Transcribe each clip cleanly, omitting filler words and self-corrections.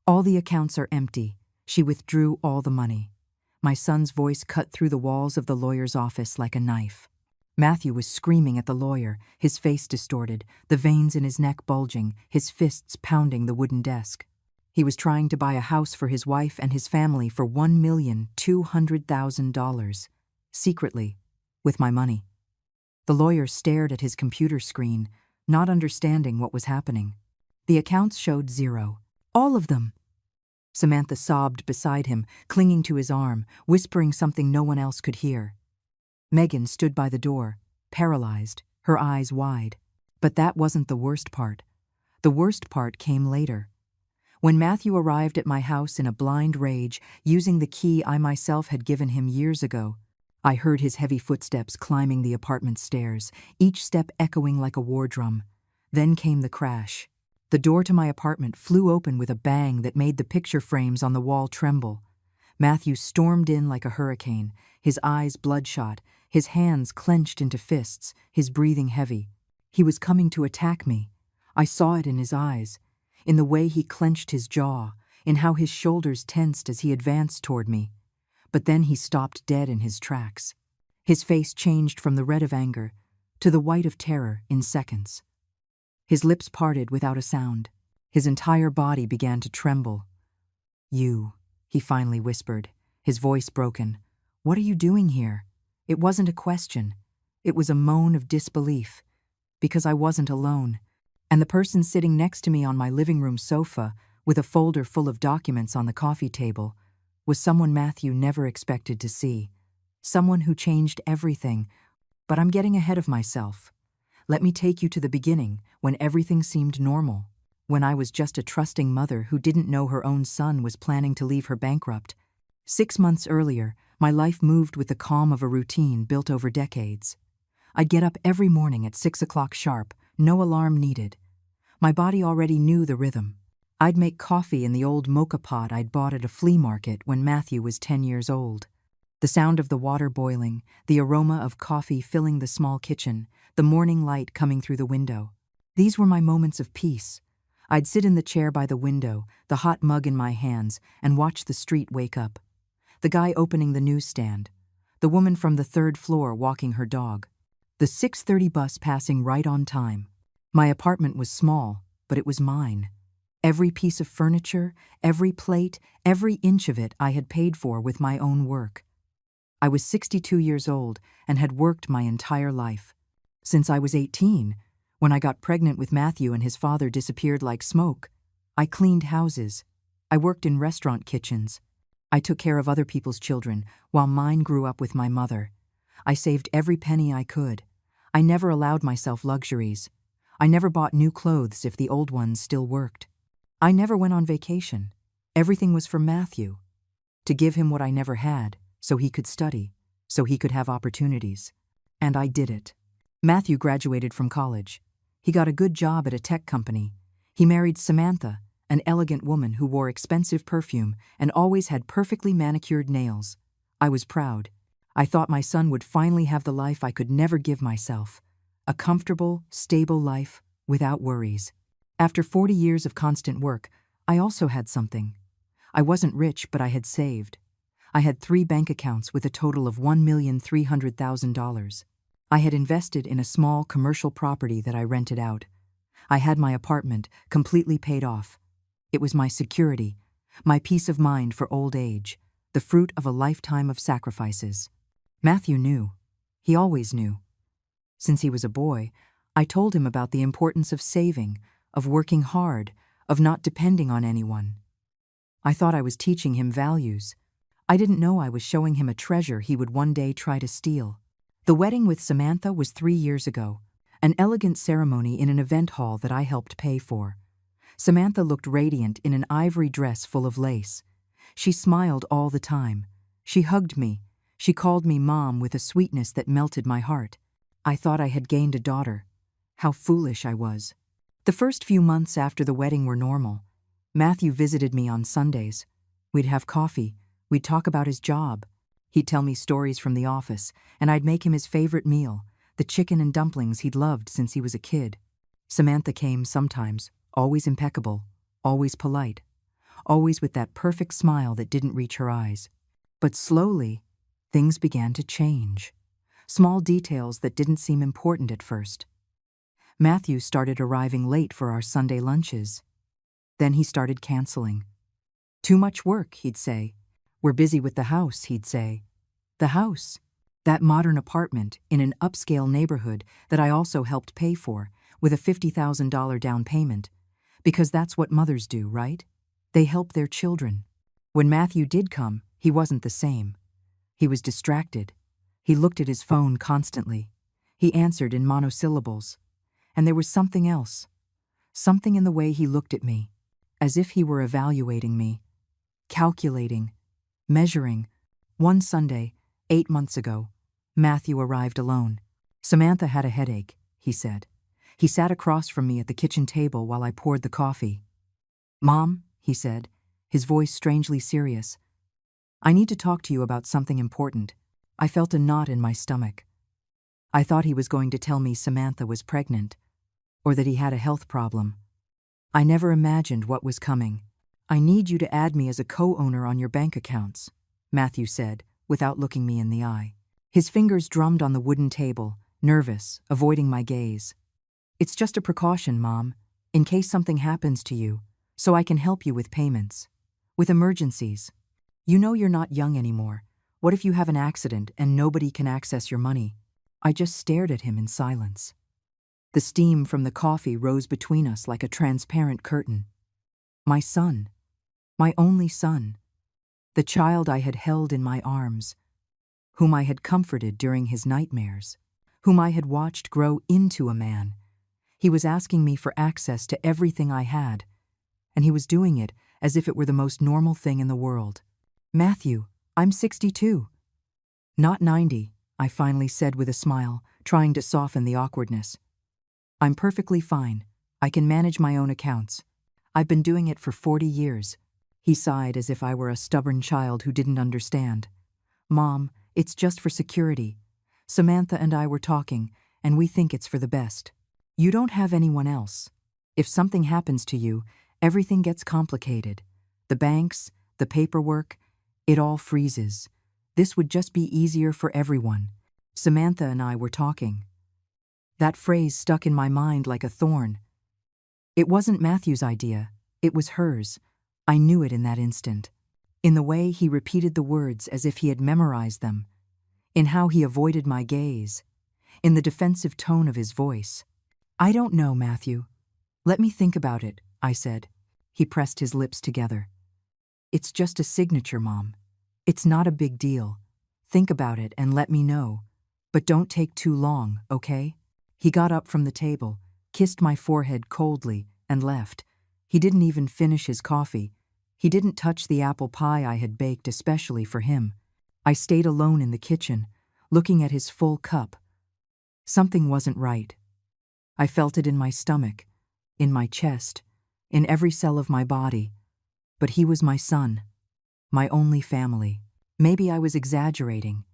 All the accounts are empty. She withdrew all the money. My son's voice cut through the walls of the lawyer's office like a knife. Matthew was screaming at the lawyer, his face distorted, the veins in his neck bulging, his fists pounding the wooden desk. He was trying to buy a house for his wife and his family for $1,200,000, secretly, with my money. The lawyer stared at his computer screen, not understanding what was happening. The accounts showed zero. All of them. Samantha sobbed beside him, clinging to his arm, whispering something no one else could hear. Megan stood by the door, paralyzed, her eyes wide. But that wasn't the worst part. The worst part came later. When Matthew arrived at my house in a blind rage, using the key I myself had given him years ago, I heard his heavy footsteps climbing the apartment stairs, each step echoing like a war drum. Then came the crash. The door to my apartment flew open with a bang that made the picture frames on the wall tremble. Matthew stormed in like a hurricane, his eyes bloodshot, his hands clenched into fists, his breathing heavy. He was coming to attack me. I saw it in his eyes, in the way he clenched his jaw, in how his shoulders tensed as he advanced toward me. But then he stopped dead in his tracks. His face changed from the red of anger to the white of terror in seconds. His lips parted without a sound. His entire body began to tremble. "You," he finally whispered, his voice broken. "What are you doing here?" It wasn't a question. It was a moan of disbelief. Because I wasn't alone. And the person sitting next to me on my living room sofa, with a folder full of documents on the coffee table, was someone Matthew never expected to see. Someone who changed everything. But I'm getting ahead of myself. Let me take you to the beginning, when everything seemed normal, when I was just a trusting mother who didn't know her own son was planning to leave her bankrupt. 6 months earlier, my life moved with the calm of a routine built over decades. I'd get up every morning at 6 o'clock sharp, no alarm needed. My body already knew the rhythm. I'd make coffee in the old mocha pot I'd bought at a flea market when Matthew was 10 years old. The sound of the water boiling, the aroma of coffee filling the small kitchen, the morning light coming through the window. These were my moments of peace. I'd sit in the chair by the window, the hot mug in my hands, and watch the street wake up. The guy opening the newsstand. The woman from the 3rd floor walking her dog. The 6:30 bus passing right on time. My apartment was small, but it was mine. Every piece of furniture, every plate, every inch of it I had paid for with my own work. I was 62 years old and had worked my entire life. Since I was 18, when I got pregnant with Matthew and his father disappeared like smoke, I cleaned houses. I worked in restaurant kitchens. I took care of other people's children while mine grew up with my mother. I saved every penny I could. I never allowed myself luxuries. I never bought new clothes if the old ones still worked. I never went on vacation. Everything was for Matthew. To give him what I never had, so he could study, so he could have opportunities. And I did it. Matthew graduated from college. He got a good job at a tech company. He married Samantha, an elegant woman who wore expensive perfume and always had perfectly manicured nails. I was proud. I thought my son would finally have the life I could never give myself. A comfortable, stable life without worries. After 40 years of constant work, I also had something. I wasn't rich, but I had saved. I had 3 bank accounts with a total of $1,300,000. I had invested in a small commercial property that I rented out. I had my apartment completely paid off. It was my security, my peace of mind for old age, the fruit of a lifetime of sacrifices. Matthew knew. He always knew. Since he was a boy, I told him about the importance of saving, of working hard, of not depending on anyone. I thought I was teaching him values. I didn't know I was showing him a treasure he would one day try to steal. The wedding with Samantha was 3 years ago, an elegant ceremony in an event hall that I helped pay for. Samantha looked radiant in an ivory dress full of lace. She smiled all the time. She hugged me. She called me Mom with a sweetness that melted my heart. I thought I had gained a daughter. How foolish I was. The first few months after the wedding were normal. Matthew visited me on Sundays. We'd have coffee. We'd talk about his job. He'd tell me stories from the office, and I'd make him his favorite meal, the chicken and dumplings he'd loved since he was a kid. Samantha came sometimes, always impeccable, always polite, always with that perfect smile that didn't reach her eyes. But slowly, things began to change. Small details that didn't seem important at first. Matthew started arriving late for our Sunday lunches. Then he started canceling. "Too much work," he'd say. "We're busy with the house," he'd say. The house. That modern apartment in an upscale neighborhood that I also helped pay for, with a $50,000 down payment. Because that's what mothers do, right? They help their children. When Matthew did come, he wasn't the same. He was distracted. He looked at his phone constantly. He answered in monosyllables. And there was something else. Something in the way he looked at me, as if he were evaluating me, calculating, measuring. One Sunday, 8 months ago, Matthew arrived alone. "Samantha had a headache," he said. He sat across from me at the kitchen table while I poured the coffee. "Mom," he said, his voice strangely serious, "I need to talk to you about something important." I felt a knot in my stomach. I thought he was going to tell me Samantha was pregnant, or that he had a health problem. I never imagined what was coming. "I need you to add me as a co-owner on your bank accounts," Matthew said, without looking me in the eye. His fingers drummed on the wooden table, nervous, avoiding my gaze. "It's just a precaution, Mom, in case something happens to you, so I can help you with payments. With emergencies. You know you're not young anymore. What if you have an accident and nobody can access your money?" I just stared at him in silence. The steam from the coffee rose between us like a transparent curtain. My son. My only son. The child I had held in my arms, whom I had comforted during his nightmares, whom I had watched grow into a man. He was asking me for access to everything I had, and he was doing it as if it were the most normal thing in the world. "Matthew, I'm 62. "Not 90, I finally said with a smile, trying to soften the awkwardness. "I'm perfectly fine. I can manage my own accounts. I've been doing it for 40 years. He sighed as if I were a stubborn child who didn't understand. "Mom, it's just for security. Samantha and I were talking, and we think it's for the best. You don't have anyone else. If something happens to you, everything gets complicated. The banks, the paperwork, it all freezes. This would just be easier for everyone. Samantha and I were talking." That phrase stuck in my mind like a thorn. It wasn't Matthew's idea, it was hers. I knew it in that instant. In the way he repeated the words as if he had memorized them. In how he avoided my gaze. In the defensive tone of his voice. "I don't know, Matthew. Let me think about it," I said. He pressed his lips together. "It's just a signature, Mom. It's not a big deal. Think about it and let me know. But don't take too long, okay?" He got up from the table, kissed my forehead coldly, and left. He didn't even finish his coffee. He didn't touch the apple pie I had baked especially for him. I stayed alone in the kitchen, looking at his full cup. Something wasn't right. I felt it in my stomach, in my chest, in every cell of my body. But he was my son, my only family. Maybe I was exaggerating.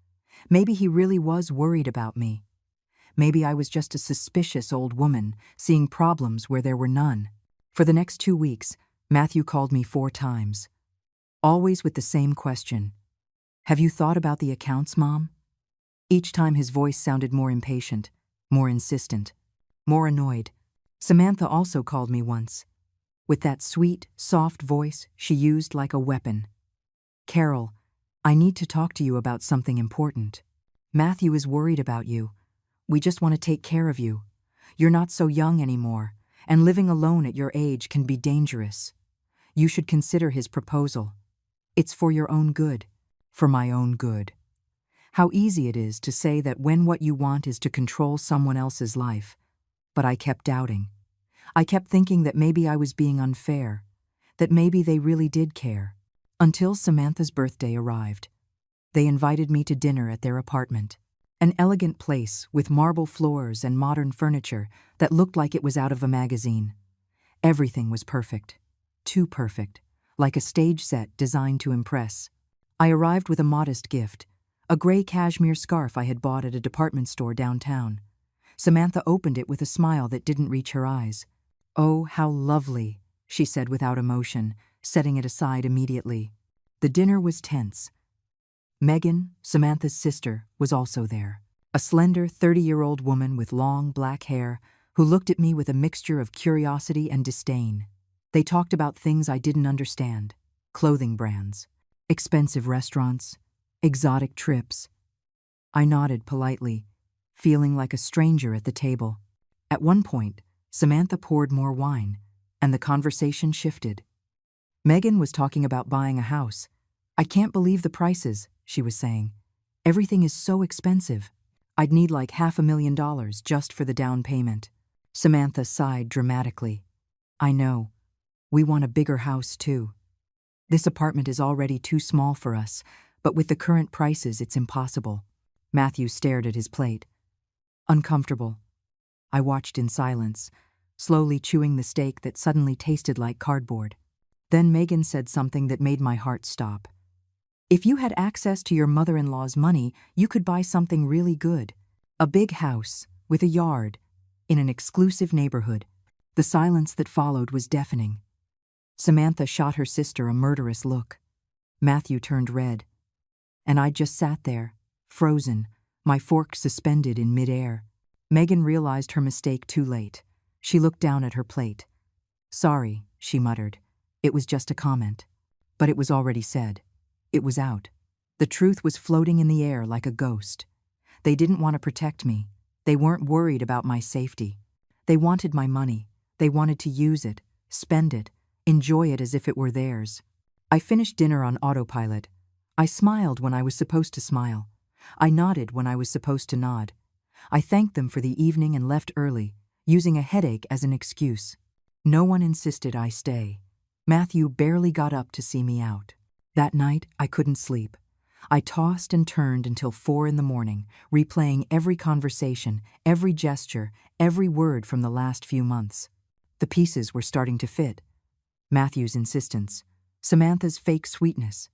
Maybe he really was worried about me. Maybe I was just a suspicious old woman, seeing problems where there were none. For the next 2 weeks, Matthew called me 4 times. Always with the same question. "Have you thought about the accounts, Mom?" Each time his voice sounded more impatient, more insistent, more annoyed. Samantha also called me once, with that sweet, soft voice she used like a weapon. "Carol, I need to talk to you about something important. Matthew is worried about you. We just want to take care of you. You're not so young anymore, and living alone at your age can be dangerous. You should consider his proposal. It's for your own good, for my own good." How easy it is to say that when what you want is to control someone else's life. But I kept doubting. I kept thinking that maybe I was being unfair, that maybe they really did care. Until Samantha's birthday arrived. They invited me to dinner at their apartment. An elegant place with marble floors and modern furniture that looked like it was out of a magazine. Everything was perfect. Too perfect, like a stage set designed to impress. I arrived with a modest gift, a gray cashmere scarf I had bought at a department store downtown. Samantha opened it with a smile that didn't reach her eyes. "Oh, how lovely," she said without emotion, setting it aside immediately. The dinner was tense. Megan, Samantha's sister, was also there. A slender 30-year-old woman with long black hair who looked at me with a mixture of curiosity and disdain. They talked about things I didn't understand: clothing brands, expensive restaurants, exotic trips. I nodded politely, feeling like a stranger at the table. At one point, Samantha poured more wine, and the conversation shifted. Megan was talking about buying a house. "I can't believe the prices," she was saying. "Everything is so expensive. I'd need like $500,000 just for the down payment." Samantha sighed dramatically. "I know. We want a bigger house too. This apartment is already too small for us, but with the current prices, it's impossible." Matthew stared at his plate. Uncomfortable. I watched in silence, slowly chewing the steak that suddenly tasted like cardboard. Then Megan said something that made my heart stop. "If you had access to your mother-in-law's money, you could buy something really good. A big house, with a yard, in an exclusive neighborhood." The silence that followed was deafening. Samantha shot her sister a murderous look. Matthew turned red. And I just sat there, frozen, my fork suspended in midair. Megan realized her mistake too late. She looked down at her plate. "Sorry," she muttered. "It was just a comment." But it was already said. It was out. The truth was floating in the air like a ghost. They didn't want to protect me. They weren't worried about my safety. They wanted my money. They wanted to use it, spend it, enjoy it as if it were theirs. I finished dinner on autopilot. I smiled when I was supposed to smile. I nodded when I was supposed to nod. I thanked them for the evening and left early, using a headache as an excuse. No one insisted I stay. Matthew barely got up to see me out. That night, I couldn't sleep. I tossed and turned until 4 a.m, replaying every conversation, every gesture, every word from the last few months. The pieces were starting to fit. Matthew's insistence, Samantha's fake sweetness,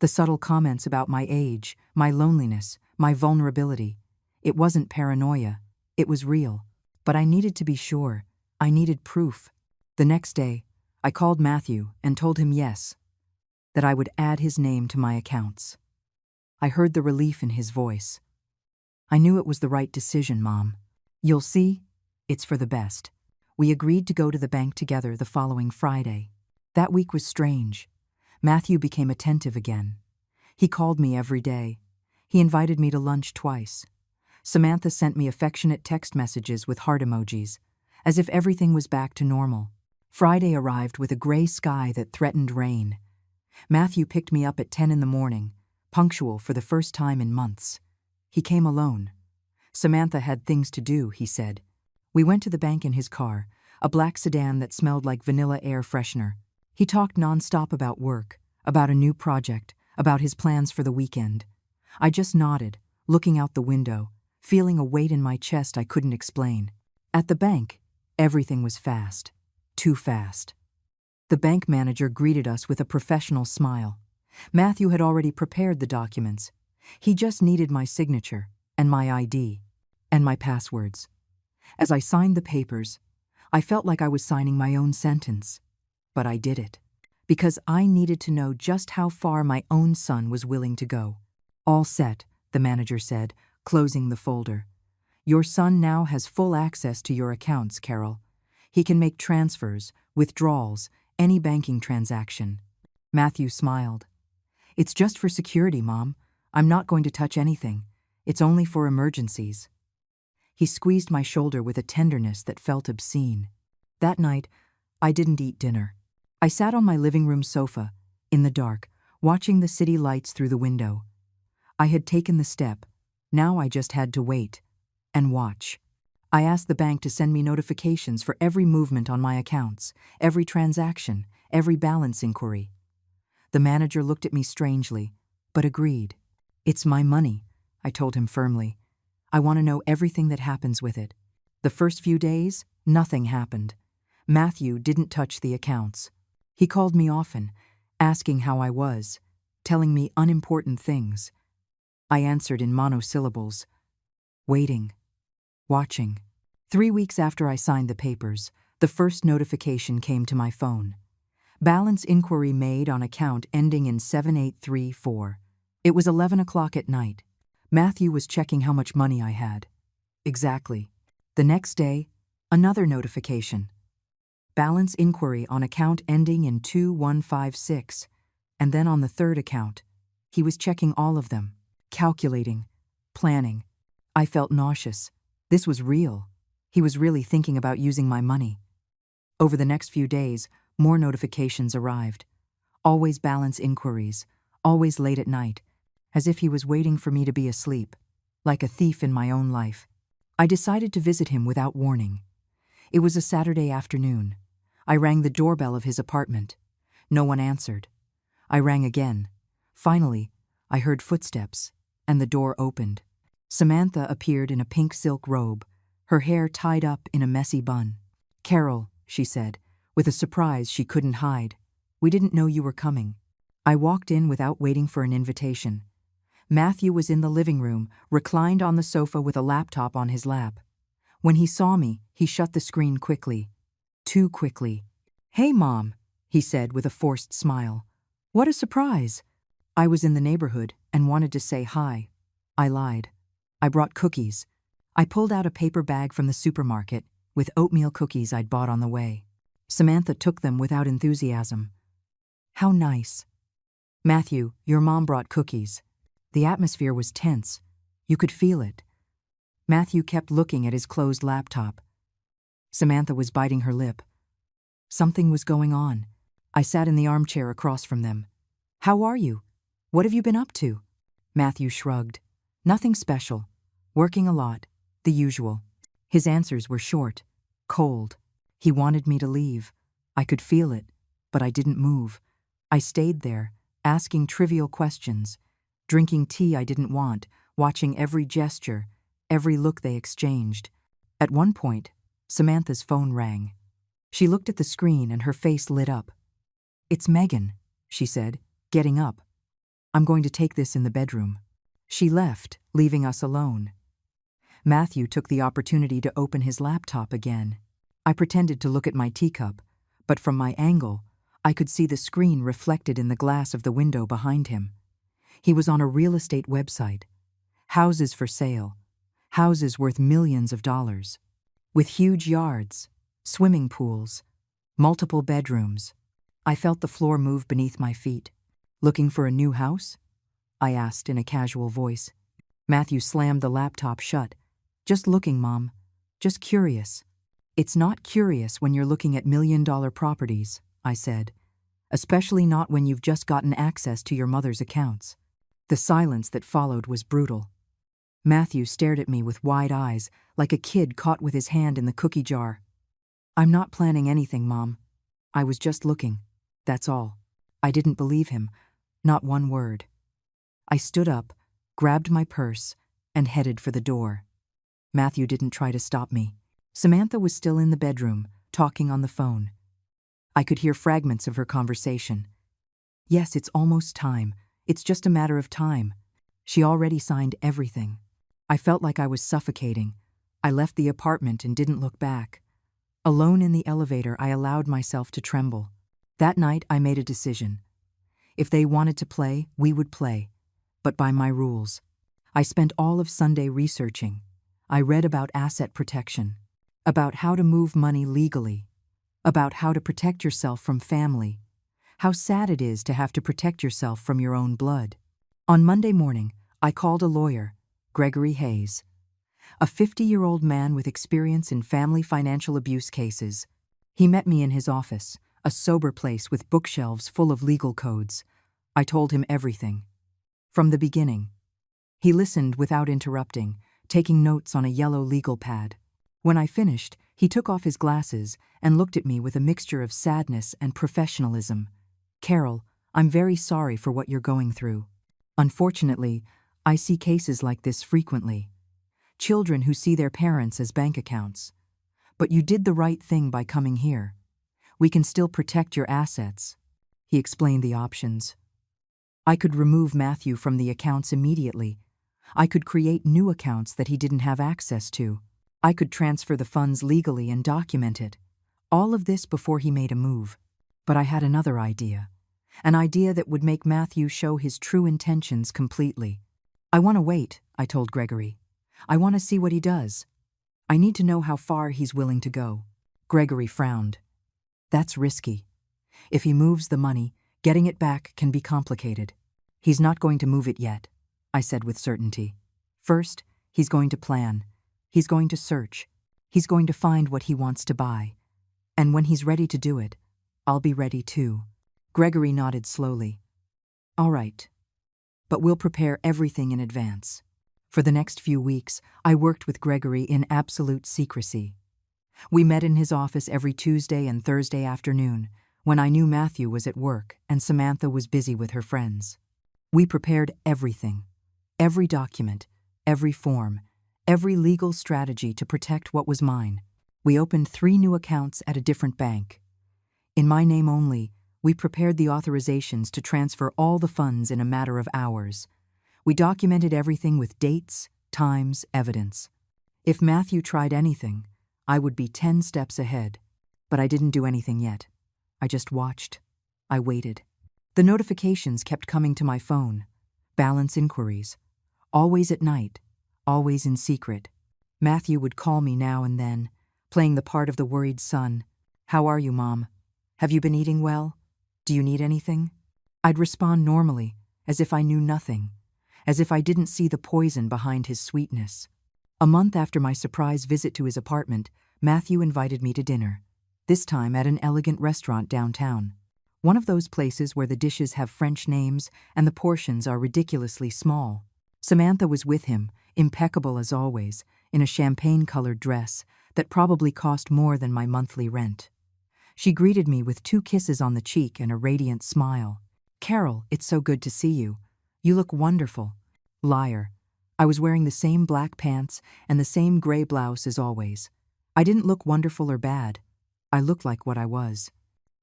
the subtle comments about my age, my loneliness, my vulnerability. It wasn't paranoia. It was real. But I needed to be sure. I needed proof. The next day, I called Matthew and told him yes, that I would add his name to my accounts. I heard the relief in his voice. "I knew it was the right decision, Mom. You'll see, it's for the best." We agreed to go to the bank together the following Friday. That week was strange. Matthew became attentive again. He called me every day. He invited me to lunch twice. Samantha sent me affectionate text messages with heart emojis, as if everything was back to normal. Friday arrived with a gray sky that threatened rain. Matthew picked me up at 10 a.m, punctual for the first time in months. He came alone. Samantha had things to do, he said. We went to the bank in his car, a black sedan that smelled like vanilla air freshener. He talked nonstop about work, about a new project, about his plans for the weekend. I just nodded, looking out the window, feeling a weight in my chest I couldn't explain. At the bank, everything was fast. Too fast. The bank manager greeted us with a professional smile. Matthew had already prepared the documents. He just needed my signature, and my ID, and my passwords. As I signed the papers, I felt like I was signing my own sentence. But I did it, because I needed to know just how far my own son was willing to go. "All set," the manager said, closing the folder. "Your son now has full access to your accounts, Carol. He can make transfers, withdrawals, any banking transaction." Matthew smiled. "It's just for security, Mom. I'm not going to touch anything. It's only for emergencies." He squeezed my shoulder with a tenderness that felt obscene. That night, I didn't eat dinner. I sat on my living room sofa, in the dark, watching the city lights through the window. I had taken the step. Now I just had to wait and watch. I asked the bank to send me notifications for every movement on my accounts, every transaction, every balance inquiry. The manager looked at me strangely, but agreed. "It's my money," I told him firmly. "I want to know everything that happens with it." The first few days, nothing happened. Matthew didn't touch the accounts. He called me often, asking how I was, telling me unimportant things. I answered in monosyllables. Waiting. Watching. 3 weeks after I signed the papers, the first notification came to my phone. Balance inquiry made on account ending in 7834. It was 11 o'clock at night. Matthew was checking how much money I had. Exactly. The next day, another notification. Balance inquiry on account ending in 2156. And then on the third account. He was checking all of them, calculating, planning. I felt nauseous. This was real. He was really thinking about using my money. Over the next few days, more notifications arrived. Always balance inquiries, always late at night, as if he was waiting for me to be asleep, like a thief in my own life. I decided to visit him without warning. It was a Saturday afternoon. I rang the doorbell of his apartment. No one answered. I rang again. Finally, I heard footsteps, and the door opened. Samantha appeared in a pink silk robe, her hair tied up in a messy bun. "Carol," she said, with a surprise she couldn't hide. "We didn't know you were coming." I walked in without waiting for an invitation. Matthew was in the living room, reclined on the sofa with a laptop on his lap. When he saw me, he shut the screen quickly. Too quickly. "Hey, Mom," he said with a forced smile. "What a surprise." I was in the neighborhood and wanted to say hi. I lied. I brought cookies. I pulled out a paper bag from the supermarket with oatmeal cookies I'd bought on the way. Samantha took them without enthusiasm. "How nice." "Matthew, your mom brought cookies." The atmosphere was tense. You could feel it. Matthew kept looking at his closed laptop. Samantha was biting her lip. Something was going on. I sat in the armchair across from them. "How are you? What have you been up to?" Matthew shrugged. "Nothing special. Working a lot. The usual." His answers were short, cold. He wanted me to leave. I could feel it, but I didn't move. I stayed there, asking trivial questions, drinking tea I didn't want, watching every gesture, every look they exchanged. At one point, Samantha's phone rang. She looked at the screen and her face lit up. "It's Megan," she said, getting up. "I'm going to take this in the bedroom." She left, leaving us alone. Matthew took the opportunity to open his laptop again. I pretended to look at my teacup, but from my angle, I could see the screen reflected in the glass of the window behind him. He was on a real estate website. Houses for sale. Houses worth millions of dollars. With huge yards, swimming pools, multiple bedrooms. I felt the floor move beneath my feet. "Looking for a new house?" I asked in a casual voice. Matthew slammed the laptop shut. "Just looking, Mom. Just curious." "It's not curious when you're looking at million-dollar properties," I said. "Especially not when you've just gotten access to your mother's accounts." The silence that followed was brutal. Matthew stared at me with wide eyes, like a kid caught with his hand in the cookie jar. "I'm not planning anything, Mom. I was just looking. That's all." I didn't believe him. Not one word. I stood up, grabbed my purse, and headed for the door. Matthew didn't try to stop me. Samantha was still in the bedroom, talking on the phone. I could hear fragments of her conversation. "Yes, it's almost time. It's just a matter of time." She already signed everything. I felt like I was suffocating. I left the apartment and didn't look back. Alone in the elevator, I allowed myself to tremble. That night, I made a decision. If they wanted to play, we would play, but by my rules. I spent all of Sunday researching. I read about asset protection, about how to move money legally, about how to protect yourself from family, how sad it is to have to protect yourself from your own blood. On Monday morning, I called a lawyer, Gregory Hayes, a 50-year-old man with experience in family financial abuse cases. He met me in his office, a sober place with bookshelves full of legal codes. I told him everything. From the beginning. He listened without interrupting, taking notes on a yellow legal pad. When I finished, he took off his glasses and looked at me with a mixture of sadness and professionalism. "Carol, I'm very sorry for what you're going through. Unfortunately, I see cases like this frequently. Children who see their parents as bank accounts. But you did the right thing by coming here. We can still protect your assets." He explained the options. I could remove Matthew from the accounts immediately. I could create new accounts that he didn't have access to. I could transfer the funds legally and document it. All of this before he made a move. But I had another idea. An idea that would make Matthew show his true intentions completely. I want to wait, I told Gregory. I want to see what he does. I need to know how far he's willing to go. Gregory frowned. That's risky. If he moves the money, getting it back can be complicated. He's not going to move it yet, I said with certainty. First, he's going to plan. He's going to search. He's going to find what he wants to buy. And when he's ready to do it, I'll be ready too. Gregory nodded slowly. All right. But we'll prepare everything in advance. For the next few weeks, I worked with Gregory in absolute secrecy. We met in his office every Tuesday and Thursday afternoon, when I knew Matthew was at work and Samantha was busy with her friends. We prepared everything, every document, every form, every legal strategy to protect what was mine. We opened 3 new accounts at a different bank. In my name only, we prepared the authorizations to transfer all the funds in a matter of hours. We documented everything with dates, times, evidence. If Matthew tried anything, I would be 10 steps ahead. But I didn't do anything yet. I just watched. I waited. The notifications kept coming to my phone. Balance inquiries. Always at night. Always in secret. Matthew would call me now and then, playing the part of the worried son. How are you, Mom? Have you been eating well? Do you need anything? I'd respond normally, as if I knew nothing, as if I didn't see the poison behind his sweetness. A month after my surprise visit to his apartment, Matthew invited me to dinner, this time at an elegant restaurant downtown. One of those places where the dishes have French names and the portions are ridiculously small. Samantha was with him, impeccable as always, in a champagne-colored dress that probably cost more than my monthly rent. She greeted me with 2 kisses on the cheek and a radiant smile. Carol, it's so good to see you. You look wonderful. Liar. I was wearing the same black pants and the same gray blouse as always. I didn't look wonderful or bad. I looked like what I was.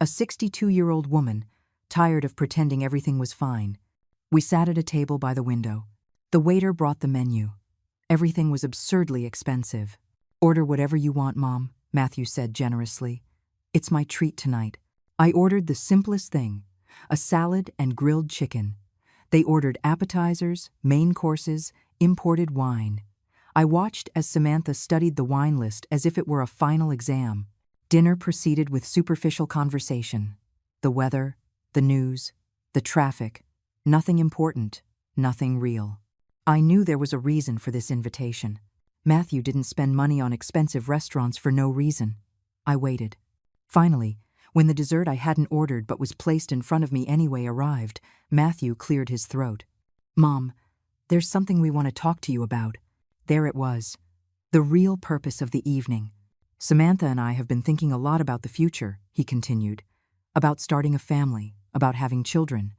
A 62-year-old woman, tired of pretending everything was fine. We sat at a table by the window. The waiter brought the menu. Everything was absurdly expensive. Order whatever you want, Mom, Matthew said generously. It's my treat tonight. I ordered the simplest thing, a salad and grilled chicken. They ordered appetizers, main courses, imported wine. I watched as Samantha studied the wine list as if it were a final exam. Dinner proceeded with superficial conversation. The weather, the news, the traffic. Nothing important, nothing real. I knew there was a reason for this invitation. Matthew didn't spend money on expensive restaurants for no reason. I waited. Finally, when the dessert I hadn't ordered but was placed in front of me anyway arrived, Matthew cleared his throat. Mom, there's something we want to talk to you about. There it was. The real purpose of the evening. Samantha and I have been thinking a lot about the future, he continued. About starting a family, about having children.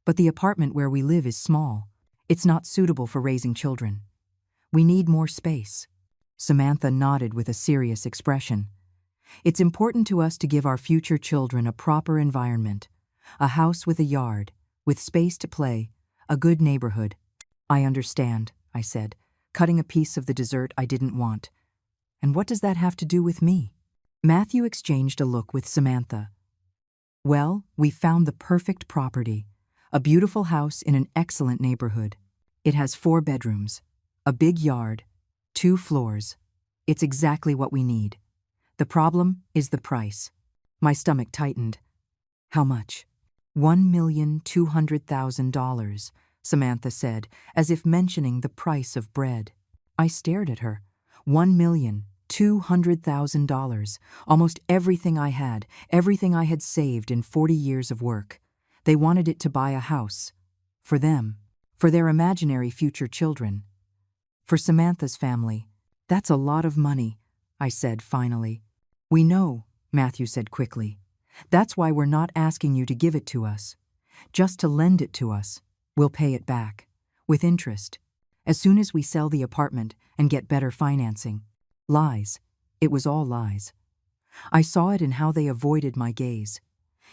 But the apartment where we live is small. It's not suitable for raising children. We need more space. Samantha nodded with a serious expression. It's important to us to give our future children a proper environment, a house with a yard, with space to play, a good neighborhood. I understand, I said, cutting a piece of the dessert I didn't want. And what does that have to do with me? Matthew exchanged a look with Samantha. Well, we found the perfect property, a beautiful house in an excellent neighborhood. It has 4 bedrooms, a big yard, 2 floors. It's exactly what we need. The problem is the price. My stomach tightened. How much? $1,200,000, Samantha said, as if mentioning the price of bread. I stared at her. $1,200,000, almost everything I had saved in 40 years of work. They wanted it to buy a house. For them. For their imaginary future children. For Samantha's family. That's a lot of money, I said finally. We know, Matthew said quickly. That's why we're not asking you to give it to us. Just to lend it to us. We'll pay it back. With interest. As soon as we sell the apartment and get better financing. Lies. It was all lies. I saw it in how they avoided my gaze.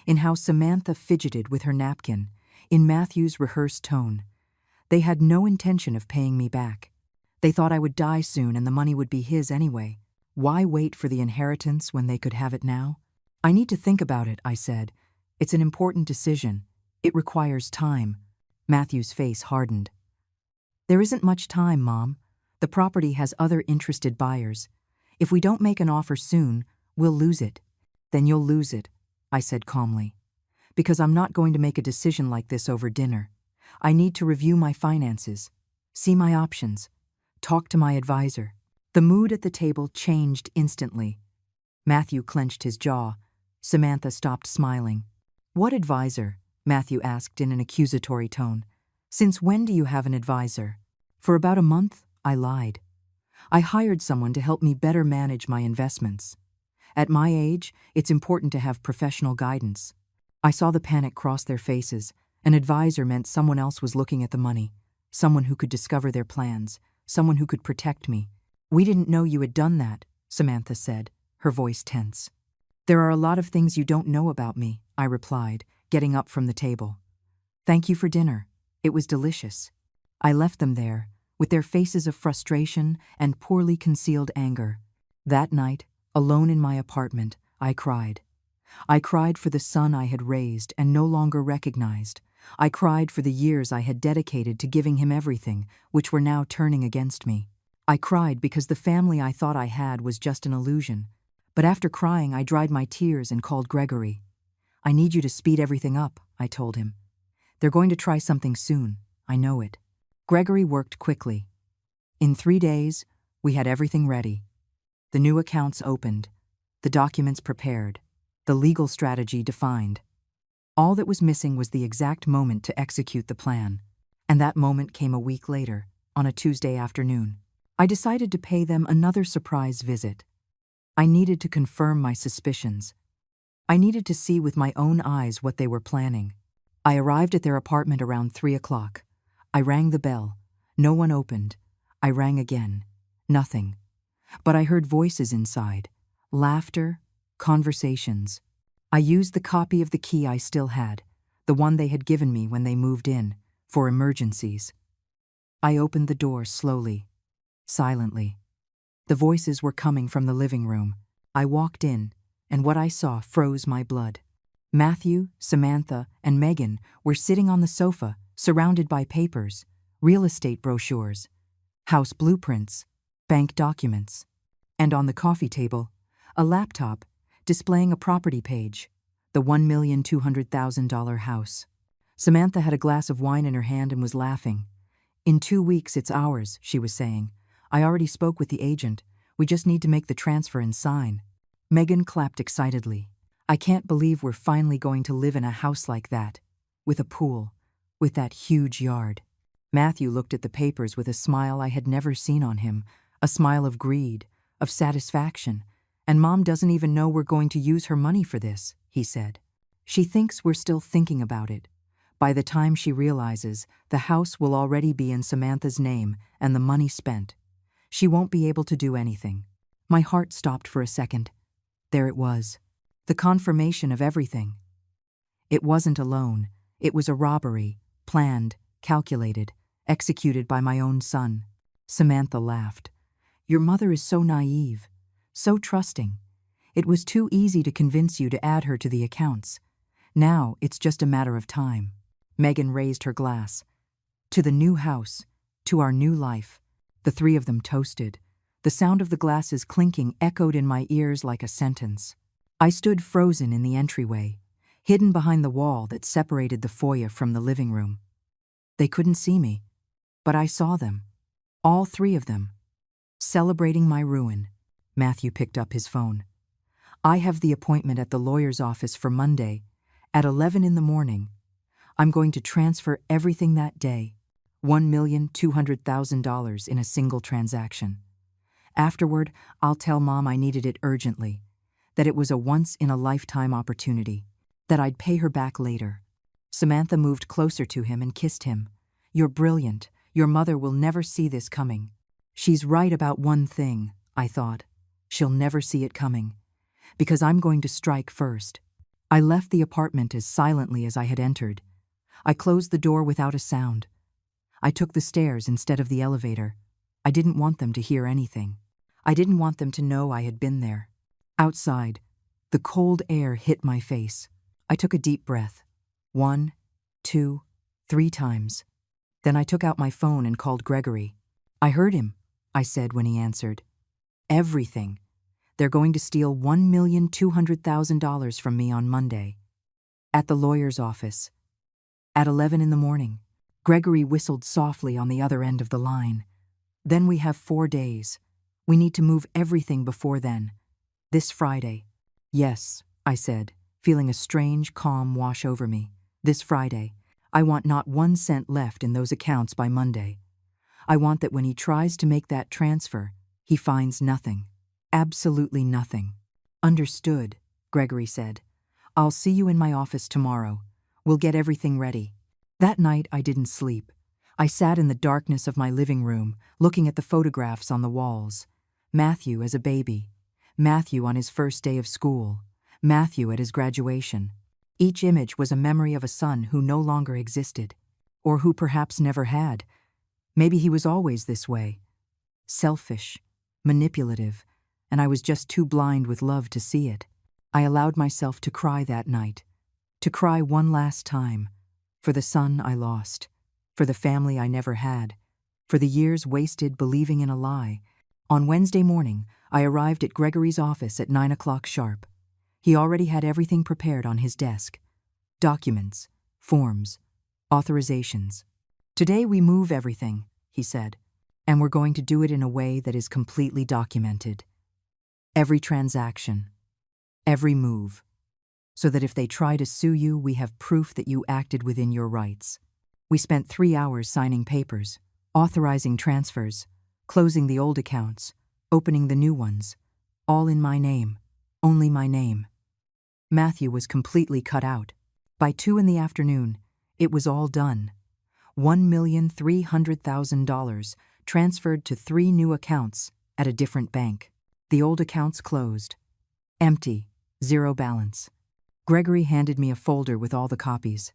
In how Samantha fidgeted with her napkin. In Matthew's rehearsed tone. They had no intention of paying me back. They thought I would die soon and the money would be his anyway. Why wait for the inheritance when they could have it now? I need to think about it, I said, It's an important decision. It requires time. Matthew's face hardened. There isn't much time, Mom. The property has other interested buyers. If we don't make an offer soon, we'll lose it. Then you'll lose it, I said calmly. Because I'm not going to make a decision like this over dinner. I need to review my finances, see my options, talk to my advisor. The mood at the table changed instantly. Matthew clenched his jaw. Samantha stopped smiling. What advisor? Matthew asked in an accusatory tone. Since when do you have an advisor? For about a month, I lied. I hired someone to help me better manage my investments. At my age, it's important to have professional guidance. I saw the panic cross their faces. An advisor meant someone else was looking at the money, someone who could discover their plans, someone who could protect me. We didn't know you had done that, Samantha said, her voice tense. There are a lot of things you don't know about me, I replied, getting up from the table. Thank you for dinner. It was delicious. I left them there, with their faces of frustration and poorly concealed anger. That night, alone in my apartment, I cried. I cried for the son I had raised and no longer recognized. I cried for the years I had dedicated to giving him everything, which were now turning against me. I cried because the family I thought I had was just an illusion. But after crying, I dried my tears and called Gregory. I need you to speed everything up, I told him. They're going to try something soon. I know it. Gregory worked quickly. In 3 days, we had everything ready. The new accounts opened, the documents prepared, the legal strategy defined. All that was missing was the exact moment to execute the plan. And that moment came a week later, on a Tuesday afternoon. I decided to pay them another surprise visit. I needed to confirm my suspicions. I needed to see with my own eyes what they were planning. I arrived at their apartment around 3 o'clock. I rang the bell. No one opened. I rang again. Nothing. But I heard voices inside. Laughter, conversations. I used the copy of the key I still had, the one they had given me when they moved in, for emergencies. I opened the door slowly, silently. The voices were coming from the living room. I walked in, and what I saw froze my blood. Matthew, Samantha, and Megan were sitting on the sofa, surrounded by papers, real estate brochures, house blueprints, bank documents, and on the coffee table, a laptop displaying a property page, the $1,200,000 house. Samantha had a glass of wine in her hand and was laughing. In 2 weeks, it's ours, she was saying. I already spoke with the agent. We just need to make the transfer and sign. Megan clapped excitedly. I can't believe we're finally going to live in a house like that, with a pool, with that huge yard. Matthew looked at the papers with a smile I had never seen on him, a smile of greed, of satisfaction. And Mom doesn't even know we're going to use her money for this, he said. She thinks we're still thinking about it. By the time she realizes, the house will already be in Samantha's name and the money spent. She won't be able to do anything. My heart stopped for a second. There it was. The confirmation of everything. It wasn't a loan. It was a robbery, planned, calculated, executed by my own son. Samantha laughed. Your mother is so naive, so trusting. It was too easy to convince you to add her to the accounts. Now it's just a matter of time. Megan raised her glass. To the new house, to our new life. The three of them toasted. The sound of the glasses clinking echoed in my ears like a sentence. I stood frozen in the entryway, hidden behind the wall that separated the foyer from the living room. They couldn't see me, but I saw them. All three of them. Celebrating my ruin. Matthew picked up his phone. I have the appointment at the lawyer's office for Monday at 11 in the morning. I'm going to transfer everything that day, $1,200,000 in a single transaction. Afterward, I'll tell Mom I needed it urgently, that it was a once-in-a-lifetime opportunity, that I'd pay her back later. Samantha moved closer to him and kissed him. You're brilliant. Your mother will never see this coming. She's right about one thing, I thought. She'll never see it coming. Because I'm going to strike first. I left the apartment as silently as I had entered. I closed the door without a sound. I took the stairs instead of the elevator. I didn't want them to hear anything. I didn't want them to know I had been there. Outside, the cold air hit my face. I took a deep breath. 1, 2, 3 times. Then I took out my phone and called Gregory. "I heard him," I said when he answered. "Everything. They're going to steal $1,200,000 from me on Monday." At the lawyer's office. At 11 in the morning. Gregory whistled softly on the other end of the line. "Then we have 4 days. We need to move everything before then. This Friday." "Yes," I said, feeling a strange calm wash over me. "This Friday. I want not 1 cent left in those accounts by Monday. I want that when he tries to make that transfer, he finds nothing. Absolutely nothing." "Understood," Gregory said. "I'll see you in my office tomorrow. We'll get everything ready." That night I didn't sleep. I sat in the darkness of my living room, looking at the photographs on the walls. Matthew as a baby. Matthew on his first day of school. Matthew at his graduation. Each image was a memory of a son who no longer existed, or who perhaps never had. Maybe he was always this way. Selfish, manipulative, and I was just too blind with love to see it. I allowed myself to cry that night, to cry one last time, for the son I lost, for the family I never had, for the years wasted believing in a lie. On Wednesday morning, I arrived at Gregory's office at 9 o'clock sharp. He already had everything prepared on his desk. Documents, forms, authorizations. "Today we move everything," he said, "and we're going to do it in a way that is completely documented. Every transaction, every move, so that if they try to sue you, we have proof that you acted within your rights." We spent 3 hours signing papers, authorizing transfers, closing the old accounts, opening the new ones, all in my name, only my name. Matthew was completely cut out. By 2 in the afternoon, it was all done. $1,300,000 transferred to 3 new accounts at a different bank. The old accounts closed. Empty, 0 balance. Gregory handed me a folder with all the copies.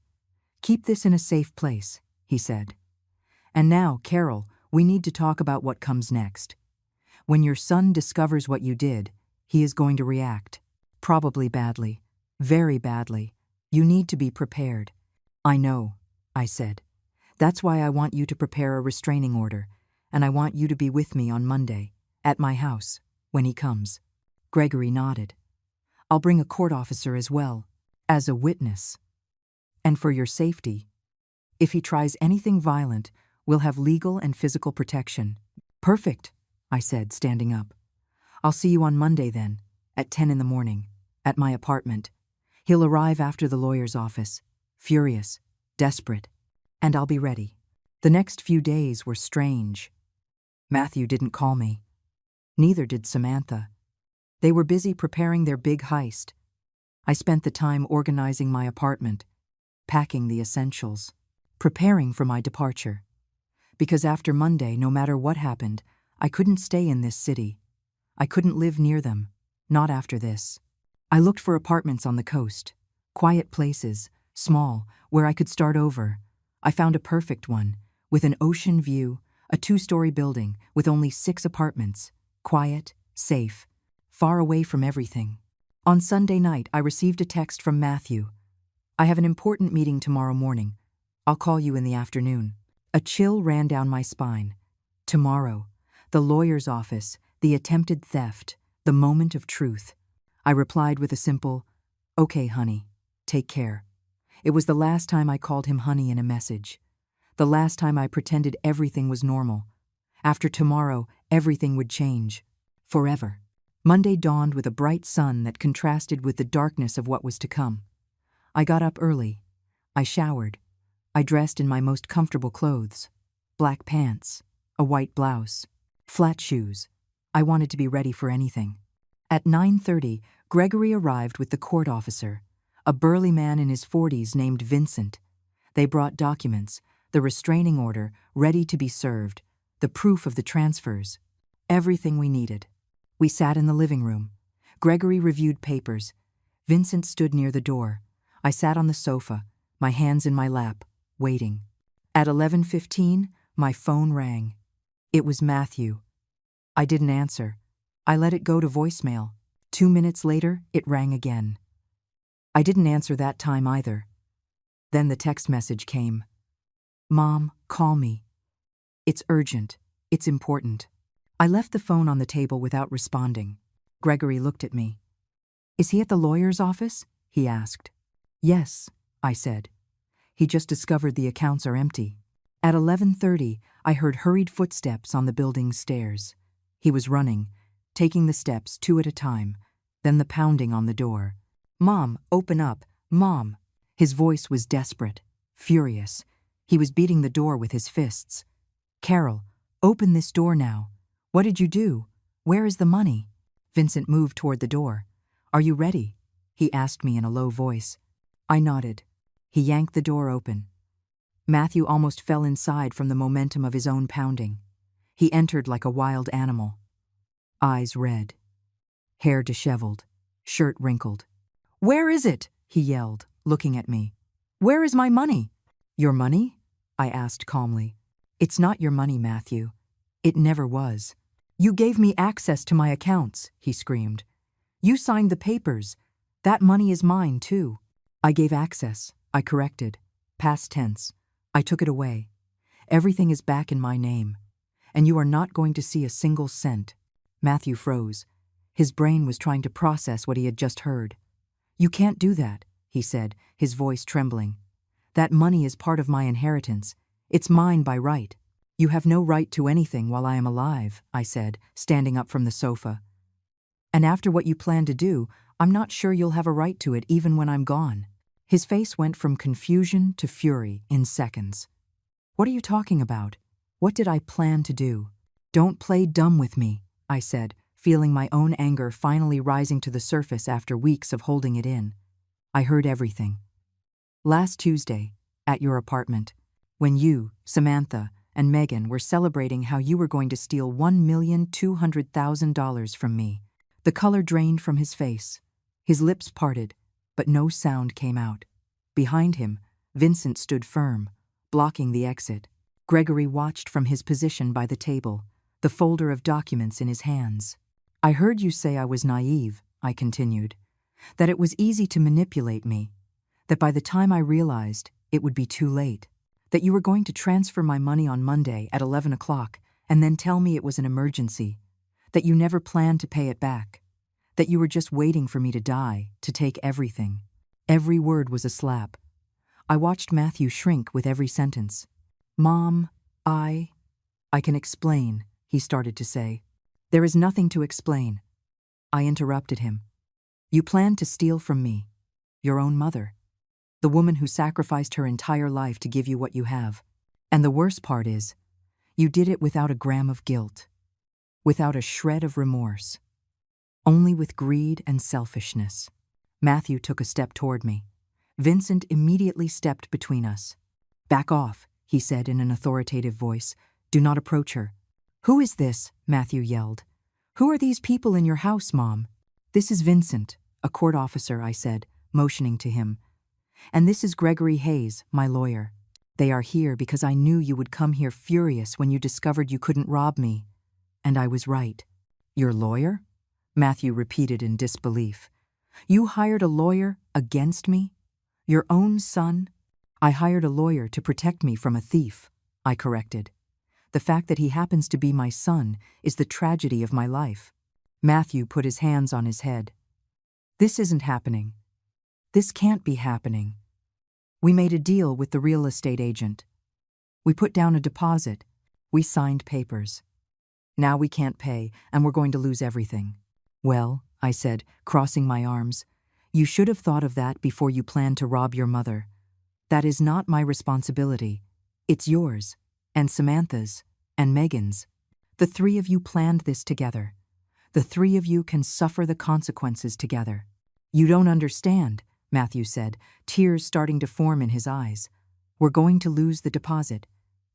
"Keep this in a safe place," he said. "And now, Carol, we need to talk about what comes next. When your son discovers what you did, he is going to react. Probably badly. Very badly. You need to be prepared." "I know," I said. "That's why I want you to prepare a restraining order, and I want you to be with me on Monday, at my house, when he comes." Gregory nodded. "I'll bring a court officer as well, as a witness. And for your safety, if he tries anything violent, we'll have legal and physical protection." "Perfect," I said, standing up. "I'll see you on Monday then, at 10 in the morning, at my apartment. He'll arrive after the lawyer's office, furious, desperate, and I'll be ready." The next few days were strange. Matthew didn't call me. Neither did Samantha. They were busy preparing their big heist. I spent the time organizing my apartment, packing the essentials, preparing for my departure. Because after Monday, no matter what happened, I couldn't stay in this city. I couldn't live near them, not after this. I looked for apartments on the coast, quiet places, small, where I could start over. I found a perfect one, with an ocean view, a 2-story building with only 6 apartments, quiet, safe, far away from everything. On Sunday night, I received a text from Matthew. "I have an important meeting tomorrow morning. I'll call you in the afternoon." A chill ran down my spine. Tomorrow, the lawyer's office, the attempted theft, the moment of truth. I replied with a simple, "Okay, honey, take care." It was the last time I called him honey in a message. The last time I pretended everything was normal. After tomorrow, everything would change. Forever. Monday dawned with a bright sun that contrasted with the darkness of what was to come. I got up early. I showered. I dressed in my most comfortable clothes. Black pants, a white blouse, flat shoes. I wanted to be ready for anything. At 9:30, Gregory arrived with the court officer, a burly man in his 40s named Vincent. They brought documents, the restraining order, ready to be served, the proof of the transfers, everything we needed. We sat in the living room. Gregory reviewed papers. Vincent stood near the door. I sat on the sofa, my hands in my lap, waiting. At 11:15, my phone rang. It was Matthew. I didn't answer. I let it go to voicemail. 2 minutes later, it rang again. I didn't answer that time either. Then the text message came. Mom, call me. It's urgent. It's important. I left the phone on the table without responding. Gregory looked at me. Is he at the lawyer's office? He asked. Yes, I said. He just discovered the accounts are empty. At 11:30, I heard hurried footsteps on the building's stairs. He was running, taking the steps 2 at a time, then the pounding on the door. Mom, open up. Mom. His voice was desperate, furious. He was beating the door with his fists. Carol, open this door now. What did you do? Where is the money? Vincent moved toward the door. Are you ready? He asked me in a low voice. I nodded. He yanked the door open. Matthew almost fell inside from the momentum of his own pounding. He entered like a wild animal. Eyes red. Hair disheveled. Shirt wrinkled. Where is it? He yelled, looking at me. Where is my money? Your money? I asked calmly. It's not your money, Matthew. It never was. You gave me access to my accounts, he screamed. You signed the papers. That money is mine, too. I gave access, I corrected. Past tense. I took it away. Everything is back in my name. And you are not going to see a single cent. Matthew froze. His brain was trying to process what he had just heard. You can't do that, he said, his voice trembling. That money is part of my inheritance. It's mine by right. You have no right to anything while I am alive, I said, standing up from the sofa. And after what you plan to do, I'm not sure you'll have a right to it even when I'm gone. His face went from confusion to fury in seconds. What are you talking about? What did I plan to do? Don't play dumb with me, I said, feeling my own anger finally rising to the surface after weeks of holding it in. I heard everything. Last Tuesday, at your apartment, when you, Samantha, and Megan were celebrating how you were going to steal $1,200,000 from me. The color drained from his face. His lips parted, but no sound came out. Behind him, Vincent stood firm, blocking the exit. Gregory watched from his position by the table, the folder of documents in his hands. I heard you say I was naive, I continued, that it was easy to manipulate me, that by the time I realized, it would be too late, that you were going to transfer my money on Monday at 11 o'clock and then tell me it was an emergency, that you never planned to pay it back, that you were just waiting for me to die, to take everything. Every word was a slap. I watched Matthew shrink with every sentence. Mom, I can explain, he started to say. There is nothing to explain. I interrupted him. You planned to steal from me, your own mother, the woman who sacrificed her entire life to give you what you have. And the worst part is, you did it without a gram of guilt, without a shred of remorse, only with greed and selfishness. Matthew took a step toward me. Vincent immediately stepped between us. Back off, he said in an authoritative voice. Do not approach her. Who is this? Matthew yelled. Who are these people in your house, Mom? This is Vincent, a court officer, I said, motioning to him. And this is Gregory Hayes, my lawyer. They are here because I knew you would come here furious when you discovered you couldn't rob me. And I was right. Your lawyer? Matthew repeated in disbelief. You hired a lawyer against me? Your own son? I hired a lawyer to protect me from a thief, I corrected. The fact that he happens to be my son is the tragedy of my life. Matthew put his hands on his head. This isn't happening. This can't be happening. We made a deal with the real estate agent. We put down a deposit. We signed papers. Now we can't pay, and we're going to lose everything. Well, I said, crossing my arms, you should have thought of that before you planned to rob your mother. That is not my responsibility. It's yours, and Samantha's, and Megan's. The three of you planned this together. The three of you can suffer the consequences together. You don't understand, Matthew said, tears starting to form in his eyes. We're going to lose the deposit.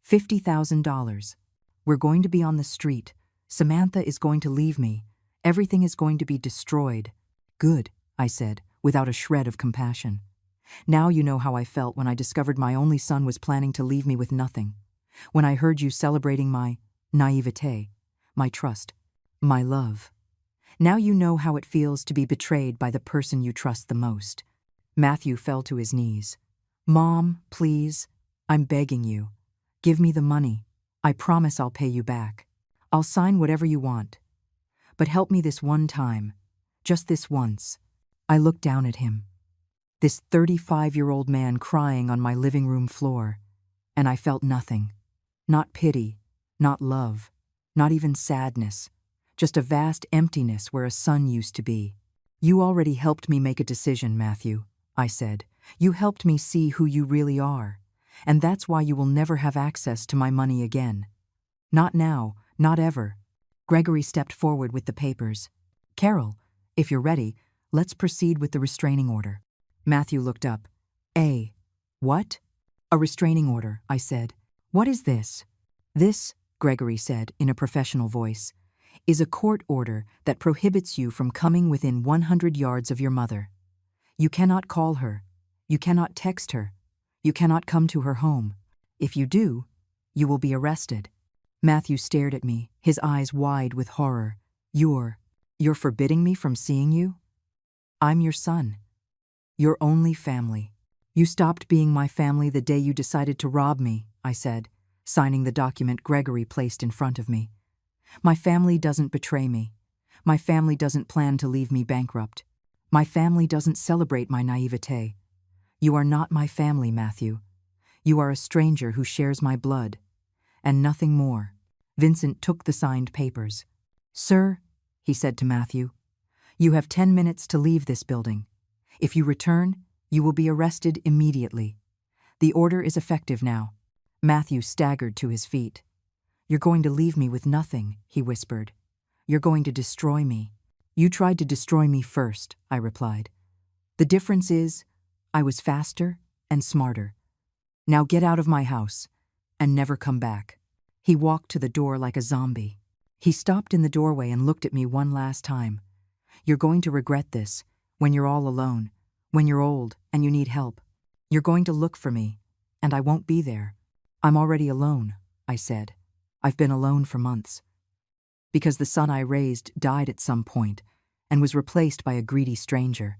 $50,000. We're going to be on the street. Samantha is going to leave me. Everything is going to be destroyed. Good, I said, without a shred of compassion. Now you know how I felt when I discovered my only son was planning to leave me with nothing. When I heard you celebrating my naivete, my trust, my love. Now you know how it feels to be betrayed by the person you trust the most. Matthew fell to his knees. "Mom, please, I'm begging you. Give me the money. I promise I'll pay you back. I'll sign whatever you want. But help me this one time. Just this once." I looked down at him. This 35-year-old man crying on my living room floor, and I felt nothing. Not pity, not love, not even sadness, just a vast emptiness where a son used to be. "You already helped me make a decision, Matthew," I said. "You helped me see who you really are, and that's why you will never have access to my money again. Not now, not ever." Gregory stepped forward with the papers. "Carol, if you're ready, let's proceed with the restraining order." Matthew looked up. What?" "A restraining order," I said. "What is this?" "This," Gregory said in a professional voice, "is a court order that prohibits you from coming within 100 yards of your mother. You cannot call her. You cannot text her. You cannot come to her home. If you do, you will be arrested." Matthew stared at me, his eyes wide with horror. You're forbidding me from seeing you? I'm your son. Your only family. You stopped being my family the day you decided to rob me," I said, signing the document Gregory placed in front of me. "My family doesn't betray me. My family doesn't plan to leave me bankrupt. My family doesn't celebrate my naivete. You are not my family, Matthew. You are a stranger who shares my blood. And nothing more." Vincent took the signed papers. "Sir," he said to Matthew, "you have 10 minutes to leave this building. If you return, you will be arrested immediately. The order is effective now." Matthew staggered to his feet. "You're going to leave me with nothing," he whispered. "You're going to destroy me." "You tried to destroy me first," I replied. "The difference is, I was faster and smarter. Now get out of my house and never come back." He walked to the door like a zombie. He stopped in the doorway and looked at me one last time. "You're going to regret this, when you're all alone, when you're old and you need help. You're going to look for me, and I won't be there." "I'm already alone," I said. "I've been alone for months. Because the son I raised died at some point and was replaced by a greedy stranger.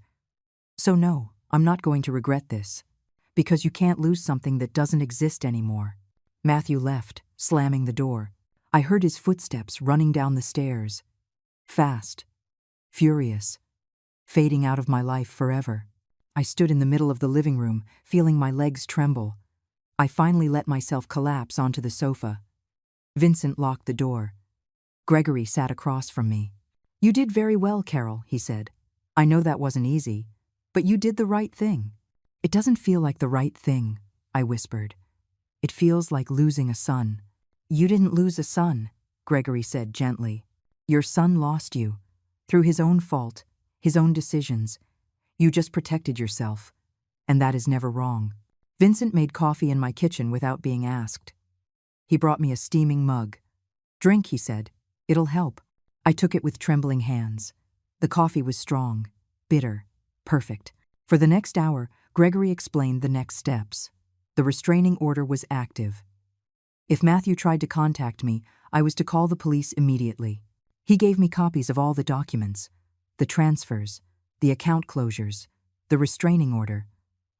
So no, I'm not going to regret this. Because you can't lose something that doesn't exist anymore." Matthew left, slamming the door. I heard his footsteps running down the stairs. Fast, furious, fading out of my life forever. I stood in the middle of the living room, feeling my legs tremble. I finally let myself collapse onto the sofa. Vincent locked the door. Gregory sat across from me. "You did very well, Carol," he said. "I know that wasn't easy, but you did the right thing." "It doesn't feel like the right thing," I whispered. "It feels like losing a son." "You didn't lose a son," Gregory said gently. "Your son lost you, through his own fault, his own decisions. You just protected yourself, and that is never wrong." Vincent made coffee in my kitchen without being asked. He brought me a steaming mug. "Drink," he said. "It'll help." I took it with trembling hands. The coffee was strong, bitter, perfect. For the next hour, Gregory explained the next steps. The restraining order was active. If Matthew tried to contact me, I was to call the police immediately. He gave me copies of all the documents, the transfers, the account closures, the restraining order,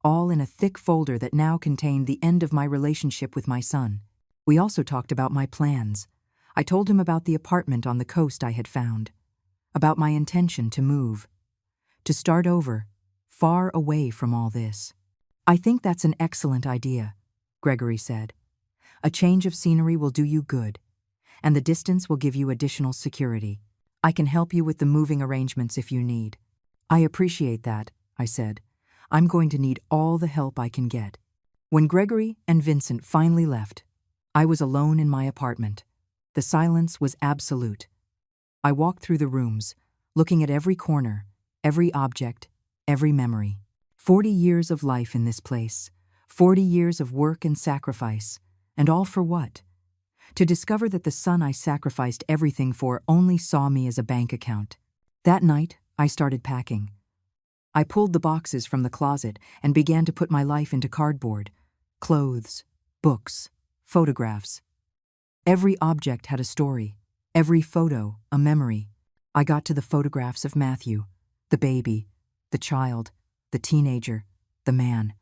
all in a thick folder that now contained the end of my relationship with my son. We also talked about my plans. I told him about the apartment on the coast I had found, about my intention to move, to start over, far away from all this. "I think that's an excellent idea," Gregory said. "A change of scenery will do you good, and the distance will give you additional security. I can help you with the moving arrangements if you need." "I appreciate that," I said. "I'm going to need all the help I can get." When Gregory and Vincent finally left, I was alone in my apartment. The silence was absolute. I walked through the rooms, looking at every corner, every object, every memory. 40 years of life in this place, 40 years of work and sacrifice, and all for what? To discover that the son I sacrificed everything for only saw me as a bank account. That night, I started packing. I pulled the boxes from the closet and began to put my life into cardboard. Clothes, books, photographs. Every object had a story, every photo a memory. I got to the photographs of Matthew, the baby, the child, the teenager, the man.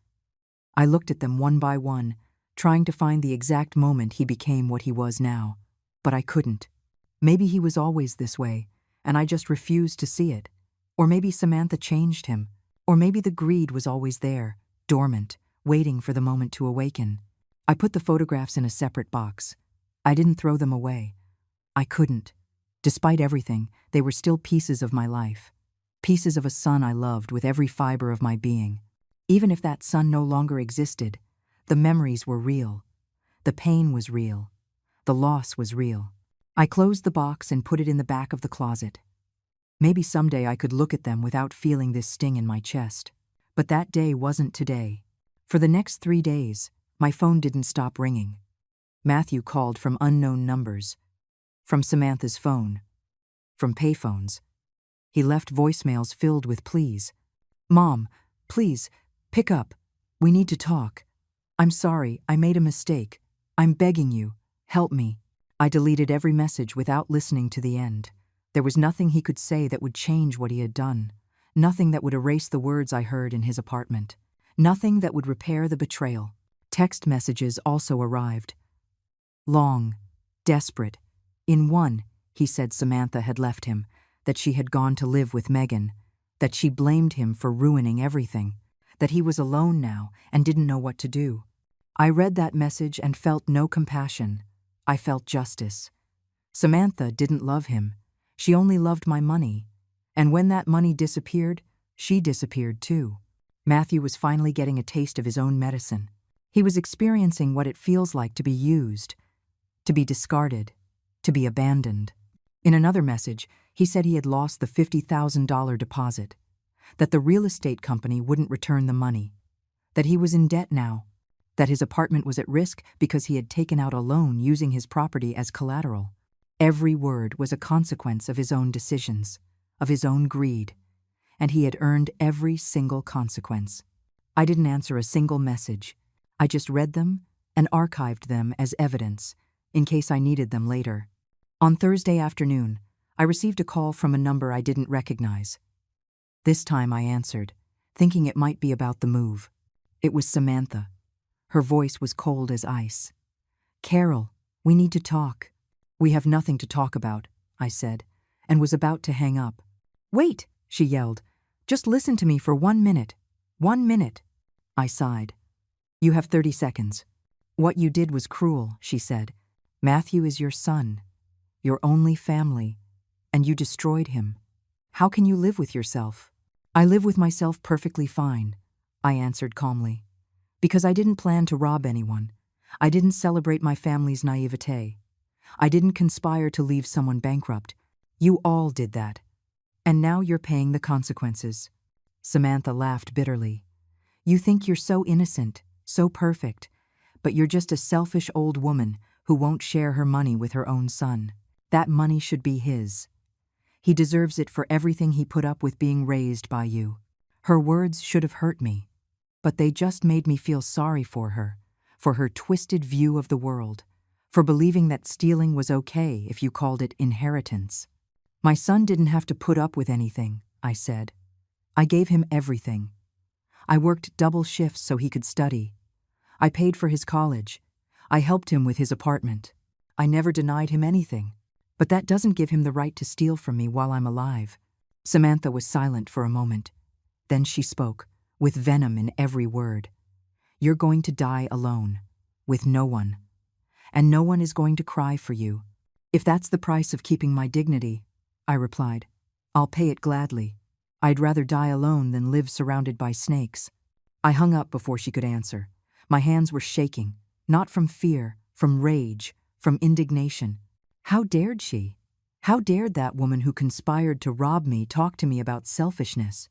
I looked at them one by one, trying to find the exact moment he became what he was now. But I couldn't. Maybe he was always this way, and I just refused to see it. Or maybe Samantha changed him. Or maybe the greed was always there, dormant, waiting for the moment to awaken. I put the photographs in a separate box. I didn't throw them away. I couldn't. Despite everything, they were still pieces of my life. Pieces of a son I loved with every fiber of my being. Even if that son no longer existed, the memories were real. The pain was real. The loss was real. I closed the box and put it in the back of the closet. Maybe someday I could look at them without feeling this sting in my chest. But that day wasn't today. For the next 3 days, my phone didn't stop ringing. Matthew called from unknown numbers. From Samantha's phone. From payphones. He left voicemails filled with pleas. "Mom, please, pick up. We need to talk. I'm sorry, I made a mistake. I'm begging you, help me." I deleted every message without listening to the end. There was nothing he could say that would change what he had done. Nothing that would erase the words I heard in his apartment. Nothing that would repair the betrayal. Text messages also arrived. Long, desperate. In one, he said Samantha had left him, that she had gone to live with Megan, that she blamed him for ruining everything, that he was alone now and didn't know what to do. I read that message and felt no compassion. I felt justice. Samantha didn't love him. She only loved my money. And when that money disappeared, she disappeared too. Matthew was finally getting a taste of his own medicine. He was experiencing what it feels like to be used, to be discarded, to be abandoned. In another message, he said he had lost the $50,000 deposit, that the real estate company wouldn't return the money, that he was in debt now, that his apartment was at risk because he had taken out a loan using his property as collateral. Every word was a consequence of his own decisions, of his own greed, and he had earned every single consequence. I didn't answer a single message. I just read them and archived them as evidence, in case I needed them later. On Thursday afternoon, I received a call from a number I didn't recognize. This time I answered, thinking it might be about the move. It was Samantha. Her voice was cold as ice. "Carol, we need to talk." "We have nothing to talk about," I said, and was about to hang up. "Wait," she yelled. "Just listen to me for 1 minute. 1 minute." I sighed. "You have 30 seconds. What you did was cruel," she said. "Matthew is your son, your only family, and you destroyed him. How can you live with yourself?" "I live with myself perfectly fine," I answered calmly. "Because I didn't plan to rob anyone. I didn't celebrate my family's naivete. I didn't conspire to leave someone bankrupt. You all did that. And now you're paying the consequences." Samantha laughed bitterly. "You think you're so innocent, so perfect, but you're just a selfish old woman who won't share her money with her own son. That money should be his. He deserves it for everything he put up with being raised by you." Her words should have hurt me, but they just made me feel sorry for her twisted view of the world, for believing that stealing was okay if you called it inheritance. "My son didn't have to put up with anything," I said. "I gave him everything. I worked double shifts so he could study. I paid for his college. I helped him with his apartment. I never denied him anything. But that doesn't give him the right to steal from me while I'm alive." Samantha was silent for a moment. Then she spoke, with venom in every word. "You're going to die alone, with no one. And no one is going to cry for you." "If that's the price of keeping my dignity," I replied, "I'll pay it gladly. I'd rather die alone than live surrounded by snakes." I hung up before she could answer. My hands were shaking, not from fear, from rage, from indignation. How dared she? How dared that woman who conspired to rob me talk to me about selfishness?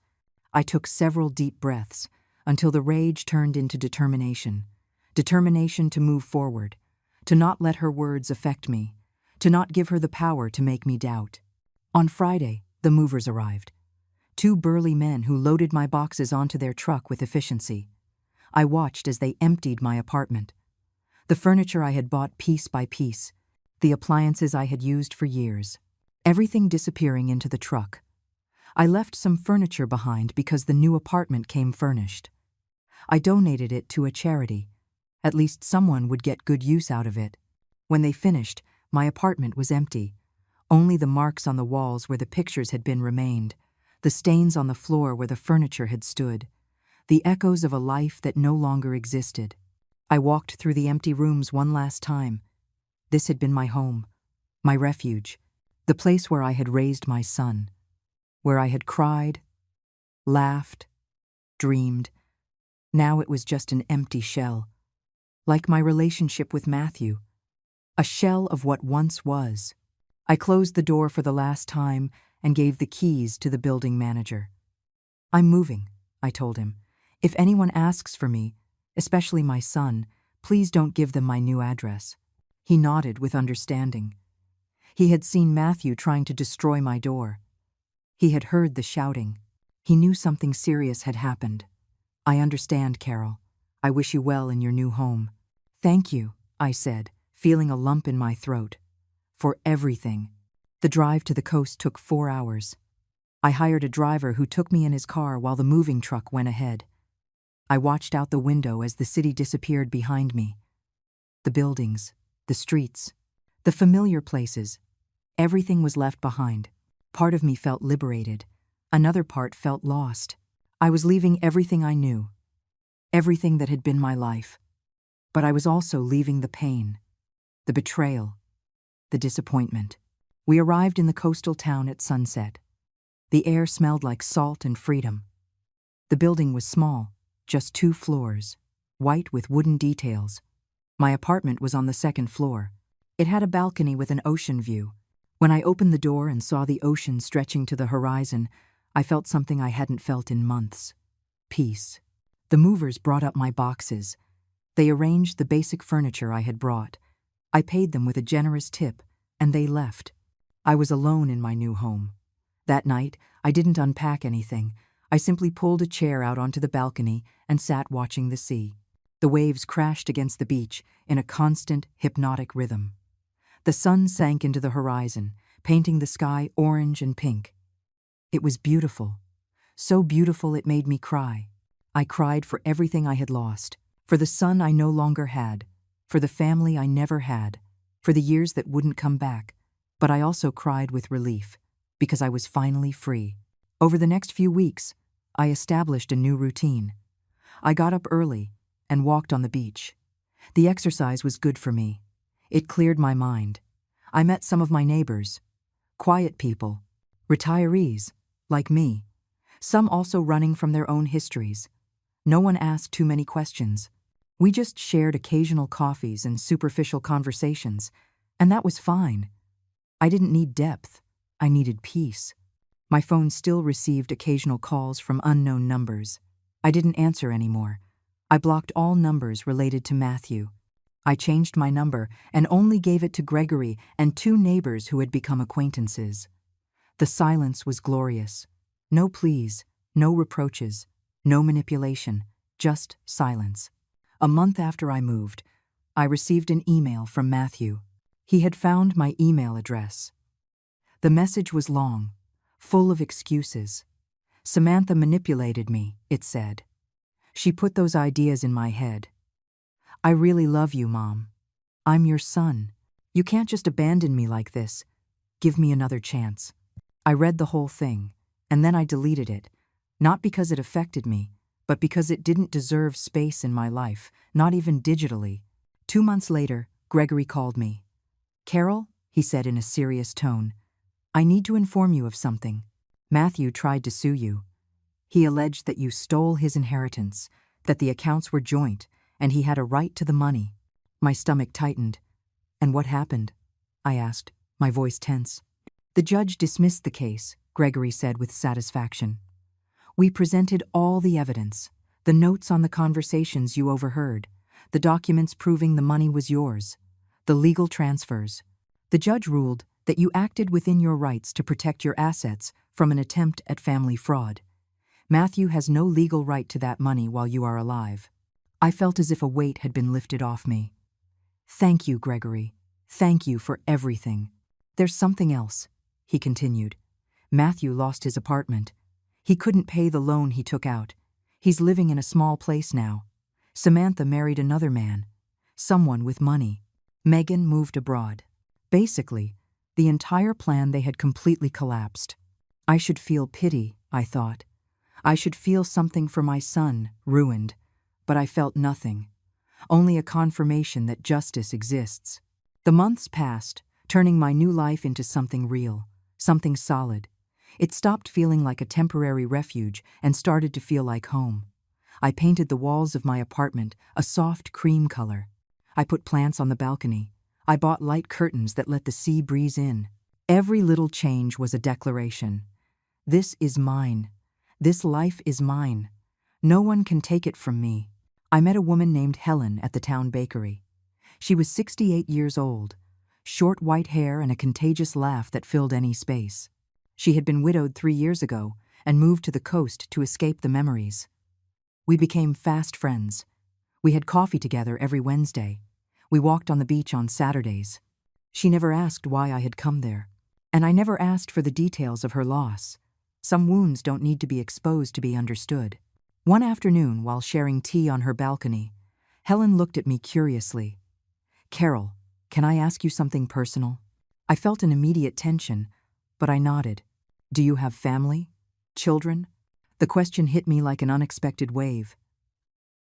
I took several deep breaths until the rage turned into determination. Determination to move forward, to not let her words affect me, to not give her the power to make me doubt. On Friday, the movers arrived. 2 burly men who loaded my boxes onto their truck with efficiency. I watched as they emptied my apartment. The furniture I had bought piece by piece, the appliances I had used for years, everything disappearing into the truck. I left some furniture behind because the new apartment came furnished. I donated it to a charity. At least someone would get good use out of it. When they finished, my apartment was empty. Only the marks on the walls where the pictures had been remained, the stains on the floor where the furniture had stood, the echoes of a life that no longer existed. I walked through the empty rooms one last time. This had been my home, my refuge, the place where I had raised my son, where I had cried, laughed, dreamed. Now it was just an empty shell, like my relationship with Matthew, a shell of what once was. I closed the door for the last time and gave the keys to the building manager. "I'm moving," I told him. "If anyone asks for me, especially my son, please don't give them my new address." He nodded with understanding. He had seen Matthew trying to destroy my door. He had heard the shouting. He knew something serious had happened. "I understand, Carol. I wish you well in your new home." "Thank you," I said, feeling a lump in my throat. "For everything." The drive to the coast took 4 hours. I hired a driver who took me in his car while the moving truck went ahead. I watched out the window as the city disappeared behind me. The buildings, the streets, the familiar places. Everything was left behind. Part of me felt liberated. Another part felt lost. I was leaving everything I knew, everything that had been my life. But I was also leaving the pain, the betrayal, the disappointment. We arrived in the coastal town at sunset. The air smelled like salt and freedom. The building was small, just 2 floors, white with wooden details. My apartment was on the 2nd floor. It had a balcony with an ocean view. When I opened the door and saw the ocean stretching to the horizon, I felt something I hadn't felt in months: peace. The movers brought up my boxes. They arranged the basic furniture I had brought. I paid them with a generous tip, and they left. I was alone in my new home. That night, I didn't unpack anything. I simply pulled a chair out onto the balcony and sat watching the sea. The waves crashed against the beach in a constant, hypnotic rhythm. The sun sank into the horizon, painting the sky orange and pink. It was beautiful. So beautiful it made me cry. I cried for everything I had lost, for the son I no longer had, for the family I never had, for the years that wouldn't come back. But I also cried with relief, because I was finally free. Over the next few weeks, I established a new routine. I got up early and walked on the beach. The exercise was good for me. It cleared my mind. I met some of my neighbors, quiet people, retirees, like me, some also running from their own histories. No one asked too many questions. We just shared occasional coffees and superficial conversations, and that was fine. I didn't need depth. I needed peace. My phone still received occasional calls from unknown numbers. I didn't answer anymore. I blocked all numbers related to Matthew. I changed my number and only gave it to Gregory and 2 neighbors who had become acquaintances. The silence was glorious. No pleas, no reproaches, no manipulation, just silence. A month after I moved, I received an email from Matthew. He had found my email address. The message was long, full of excuses. "Samantha manipulated me," it said. "She put those ideas in my head. I really love you, Mom. I'm your son. You can't just abandon me like this. Give me another chance." I read the whole thing, and then I deleted it, not because it affected me, but because it didn't deserve space in my life, not even digitally. 2 months later, Gregory called me. "Carol," he said in a serious tone, "I need to inform you of something. Matthew tried to sue you. He alleged that you stole his inheritance, that the accounts were joint, and he had a right to the money." My stomach tightened. "And what happened?" I asked, my voice tense. "The judge dismissed the case," Gregory said with satisfaction. "We presented all the evidence, the notes on the conversations you overheard, the documents proving the money was yours, the legal transfers. The judge ruled that you acted within your rights to protect your assets from an attempt at family fraud. Matthew has no legal right to that money while you are alive." I felt as if a weight had been lifted off me. "Thank you, Gregory. Thank you for everything. There's something else," he continued. Matthew lost his apartment. He couldn't pay the loan he took out. He's living in a small place now. Samantha married another man. Someone with money. Megan moved abroad. Basically, the entire plan they had completely collapsed. I should feel pity, I thought. I should feel something for my son, ruined. But I felt nothing. Only a confirmation that justice exists. The months passed, turning my new life into something real, something solid. It stopped feeling like a temporary refuge and started to feel like home. I painted the walls of my apartment a soft cream color. I put plants on the balcony. I bought light curtains that let the sea breeze in. Every little change was a declaration. This is mine. This life is mine. No one can take it from me. I met a woman named Helen at the town bakery. She was 68 years old, short white hair and a contagious laugh that filled any space. She had been widowed 3 years ago and moved to the coast to escape the memories. We became fast friends. We had coffee together every Wednesday. We walked on the beach on Saturdays. She never asked why I had come there, and I never asked for the details of her loss. Some wounds don't need to be exposed to be understood. One afternoon, while sharing tea on her balcony, Helen looked at me curiously. "Carol, can I ask you something personal?" I felt an immediate tension, but I nodded. "Do you have family? Children?" The question hit me like an unexpected wave.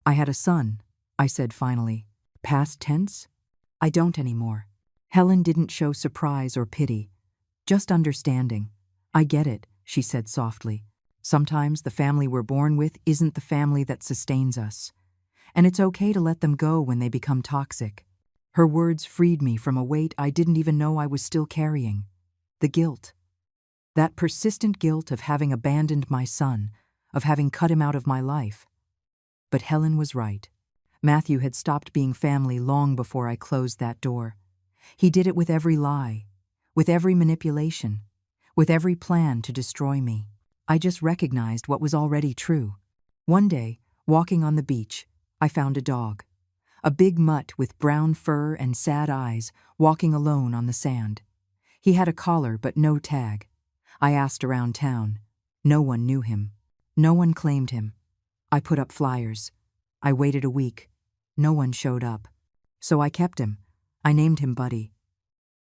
"I had a son," I said finally. Past tense? "I don't anymore." Helen didn't show surprise or pity, just understanding. "I get it," she said softly. "Sometimes the family we're born with isn't the family that sustains us. And it's okay to let them go when they become toxic." Her words freed me from a weight I didn't even know I was still carrying. The guilt. That persistent guilt of having abandoned my son, of having cut him out of my life. But Helen was right. Matthew had stopped being family long before I closed that door. He did it with every lie, with every manipulation, with every plan to destroy me. I just recognized what was already true. One day, walking on the beach, I found a dog. A big mutt with brown fur and sad eyes, walking alone on the sand. He had a collar but no tag. I asked around town. No one knew him. No one claimed him. I put up flyers. I waited a week. No one showed up. So I kept him. I named him Buddy.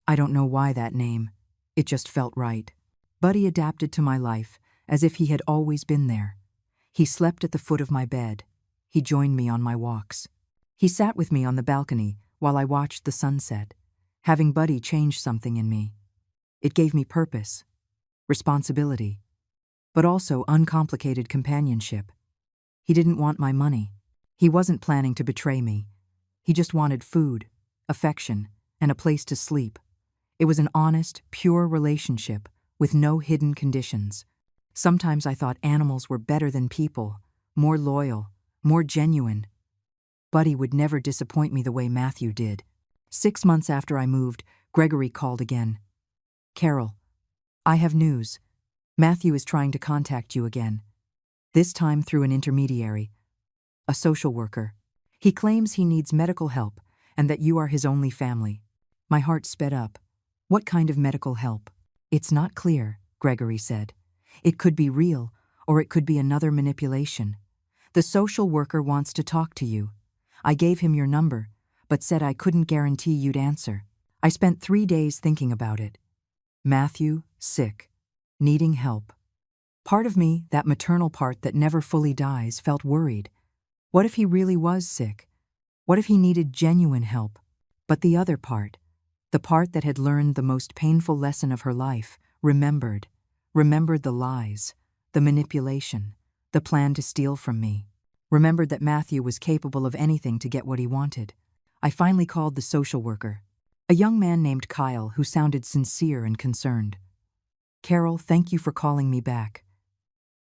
I don't know why that name. It just felt right. Buddy adapted to my life, as if he had always been there. He slept at the foot of my bed. He joined me on my walks. He sat with me on the balcony while I watched the sunset. Having Buddy changed something in me. It gave me purpose, responsibility, but also uncomplicated companionship. He didn't want my money. He wasn't planning to betray me. He just wanted food, affection, and a place to sleep. It was an honest, pure relationship with no hidden conditions. Sometimes I thought animals were better than people, more loyal, more genuine. Buddy would never disappoint me the way Matthew did. 6 months after I moved, Gregory called again. "Carol, I have news. Matthew is trying to contact you again. This time through an intermediary, a social worker. He claims he needs medical help and that you are his only family." My heart sped up. "What kind of medical help?" "It's not clear," Gregory said. "It could be real, or it could be another manipulation. The social worker wants to talk to you. I gave him your number, but said I couldn't guarantee you'd answer." I spent 3 days thinking about it. Matthew, sick, needing help. Part of me, that maternal part that never fully dies, felt worried. What if he really was sick? What if he needed genuine help? But the other part, the part that had learned the most painful lesson of her life, remembered the lies, the manipulation, the plan to steal from me. Remembered that Matthew was capable of anything to get what he wanted. I finally called the social worker, a young man named Kyle who sounded sincere and concerned. "Carol, thank you for calling me back.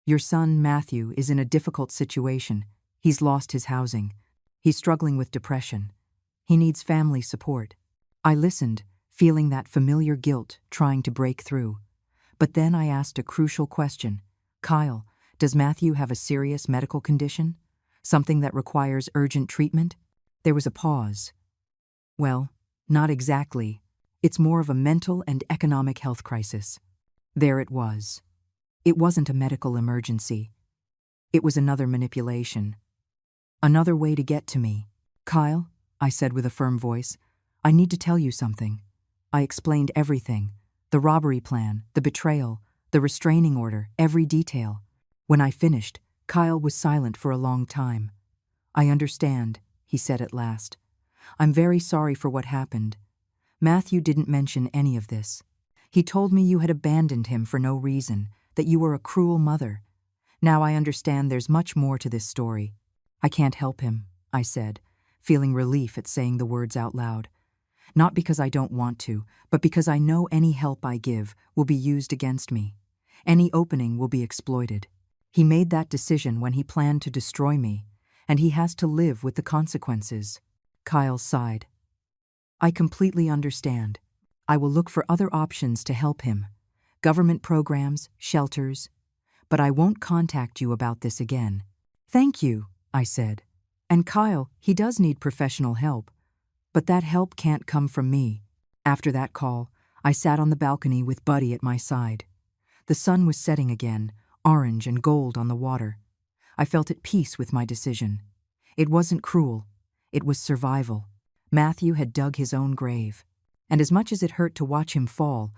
Your son, Matthew, is in a difficult situation. He's lost his housing. He's struggling with depression. He needs family support." I listened, feeling that familiar guilt trying to break through. But then I asked a crucial question. "Kyle, does Matthew have a serious medical condition? Something that requires urgent treatment?" There was a pause. "Well, not exactly. It's more of a mental and economic health crisis." There it was. It wasn't a medical emergency. It was another manipulation. Another way to get to me. Kyle, I said with a firm voice, I need to tell you something. I explained everything. The robbery plan, the betrayal, the restraining order, every detail. When I finished, Kyle was silent for a long time. I understand, he said at last. I'm very sorry for what happened. Matthew didn't mention any of this. He told me you had abandoned him for no reason, that you were a cruel mother. Now I understand there's much more to this story. I can't help him, I said, feeling relief at saying the words out loud. Not because I don't want to, but because I know any help I give will be used against me. Any opening will be exploited. He made that decision when he planned to destroy me, and he has to live with the consequences. Kyle sighed. I completely understand. I will look for other options to help him. Government programs, shelters. But I won't contact you about this again. Thank you, I said. And Kyle, he does need professional help. But that help can't come from me. After that call, I sat on the balcony with Buddy at my side. The sun was setting again, orange and gold on the water. I felt at peace with my decision. It wasn't cruel. It was survival. Matthew had dug his own grave. And as much as it hurt to watch him fall,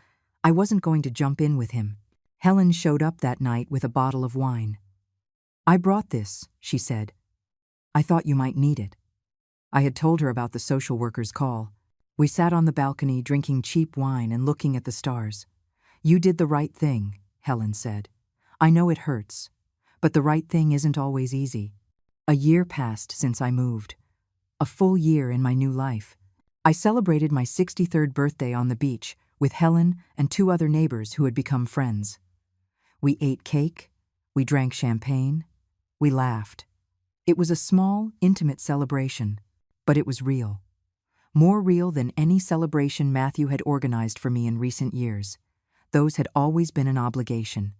I wasn't going to jump in with him. Helen showed up that night with a bottle of wine. I brought this, she said. I thought you might need it. I had told her about the social worker's call. We sat on the balcony drinking cheap wine and looking at the stars. You did the right thing, Helen said. I know it hurts, but the right thing isn't always easy. A year passed since I moved. A full year in my new life. I celebrated my 63rd birthday on the beach with Helen and 2 other neighbors who had become friends. We ate cake, we drank champagne, we laughed. It was a small, intimate celebration, but it was real. More real than any celebration Matthew had organized for me in recent years. Those had always been an obligation.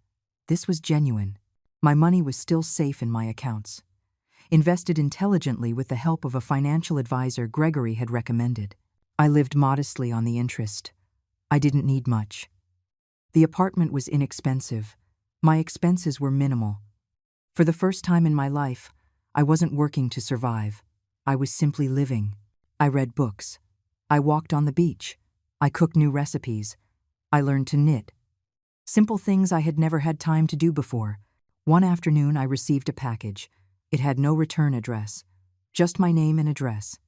This was genuine. My money was still safe in my accounts. Invested intelligently with the help of a financial advisor Gregory had recommended. I lived modestly on the interest. I didn't need much. The apartment was inexpensive. My expenses were minimal. For the first time in my life, I wasn't working to survive. I was simply living. I read books. I walked on the beach. I cooked new recipes. I learned to knit. Simple things I had never had time to do before. One afternoon I received a package. It had no return address. Just my name and address.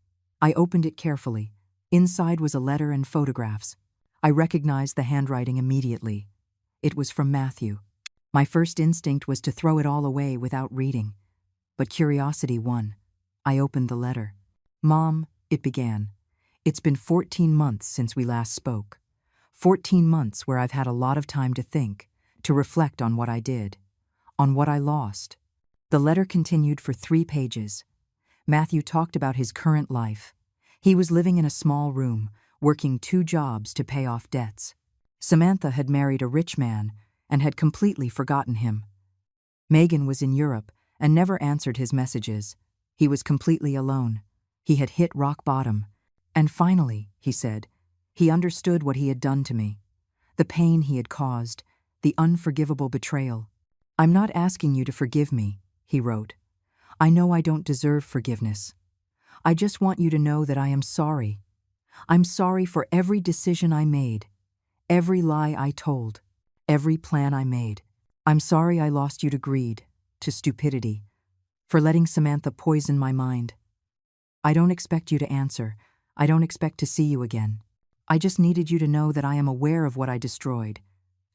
I opened it carefully. Inside was a letter and photographs. I recognized the handwriting immediately. It was from Matthew. My first instinct was to throw it all away without reading. But curiosity won. I opened the letter. Mom, it began. It's been 14 months since we last spoke. 14 months where I've had a lot of time to think, to reflect on what I did, on what I lost. The letter continued for 3 pages. Matthew talked about his current life. He was living in a small room, working 2 jobs to pay off debts. Samantha had married a rich man and had completely forgotten him. Megan was in Europe and never answered his messages. He was completely alone. He had hit rock bottom. And finally, he said, he understood what he had done to me. The pain he had caused, the unforgivable betrayal. I'm not asking you to forgive me, he wrote. I know I don't deserve forgiveness. I just want you to know that I am sorry. I'm sorry for every decision I made, every lie I told, every plan I made. I'm sorry I lost you to greed, to stupidity, for letting Samantha poison my mind. I don't expect you to answer. I don't expect to see you again. I just needed you to know that I am aware of what I destroyed,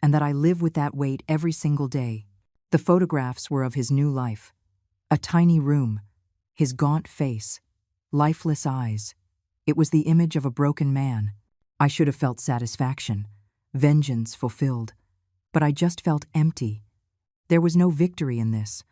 and that I live with that weight every single day. The photographs were of his new life. A tiny room, his gaunt face, lifeless eyes. It was the image of a broken man. I should have felt satisfaction, vengeance fulfilled, but I just felt empty. There was no victory in this,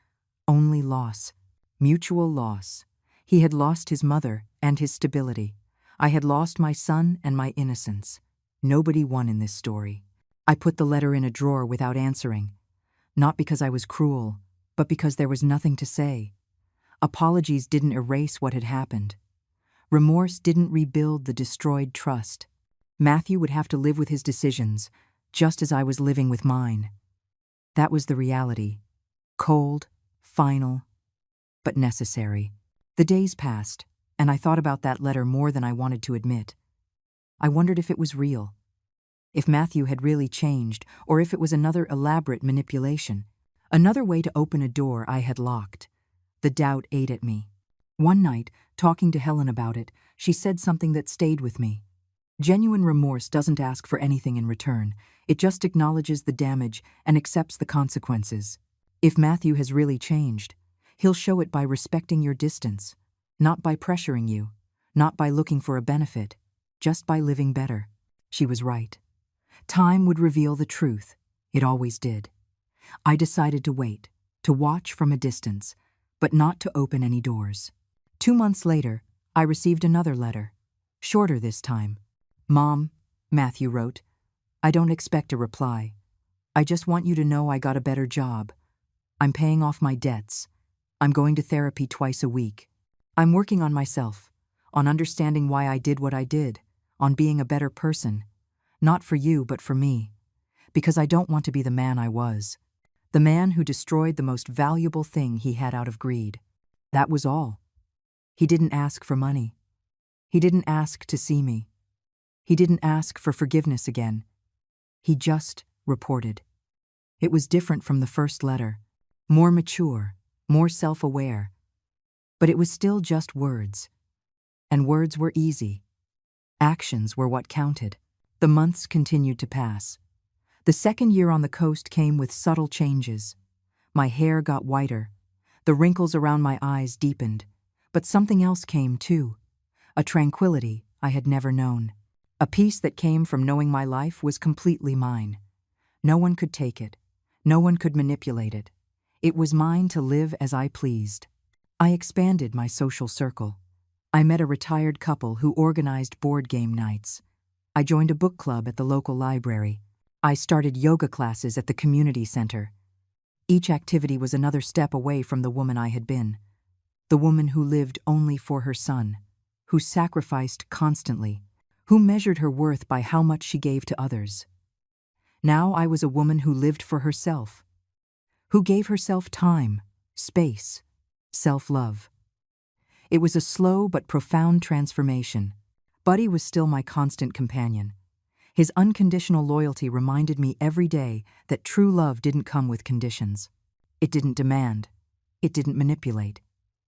only loss, mutual loss. He had lost his mother and his stability. I had lost my son and my innocence. Nobody won in this story. I put the letter in a drawer without answering, not because I was cruel, but because there was nothing to say. Apologies didn't erase what had happened. Remorse didn't rebuild the destroyed trust. Matthew would have to live with his decisions, just as I was living with mine. That was the reality. Cold, final, but necessary. The days passed, and I thought about that letter more than I wanted to admit. I wondered if it was real, if Matthew had really changed, or if it was another elaborate manipulation, another way to open a door I had locked. The doubt ate at me. One night, talking to Helen about it, she said something that stayed with me. Genuine remorse doesn't ask for anything in return. It just acknowledges the damage and accepts the consequences. If Matthew has really changed, he'll show it by respecting your distance, not by pressuring you, not by looking for a benefit, just by living better. She was right. Time would reveal the truth. It always did. I decided to wait, to watch from a distance, but not to open any doors. 2 months later, I received another letter, shorter this time. "Mom," Matthew wrote, "I don't expect a reply. I just want you to know I got a better job. I'm paying off my debts. I'm going to therapy twice a week. I'm working on myself, on understanding why I did what I did, on being a better person. Not for you, but for me. Because I don't want to be the man I was. The man who destroyed the most valuable thing he had out of greed." That was all. He didn't ask for money. He didn't ask to see me. He didn't ask for forgiveness again. He just reported. It was different from the first letter, more mature, more self-aware. But it was still just words. And words were easy. Actions were what counted. The months continued to pass. The second year on the coast came with subtle changes. My hair got whiter. The wrinkles around my eyes deepened. But something else came too. A tranquility I had never known. A peace that came from knowing my life was completely mine. No one could take it. No one could manipulate it. It was mine to live as I pleased. I expanded my social circle. I met a retired couple who organized board game nights. I joined a book club at the local library. I started yoga classes at the community center. Each activity was another step away from the woman I had been. The woman who lived only for her son, who sacrificed constantly, who measured her worth by how much she gave to others. Now I was a woman who lived for herself, who gave herself time, space, self-love. It was a slow but profound transformation. Buddy was still my constant companion. His unconditional loyalty reminded me every day that true love didn't come with conditions. It didn't demand. It didn't manipulate.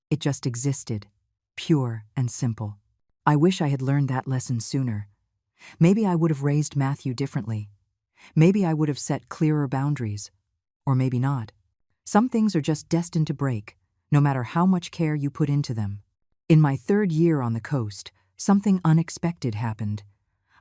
It just existed, pure and simple. I wish I had learned that lesson sooner. Maybe I would have raised Matthew differently. Maybe I would have set clearer boundaries. Or maybe not. Some things are just destined to break, no matter how much care you put into them. In my 3rd year on the coast, something unexpected happened.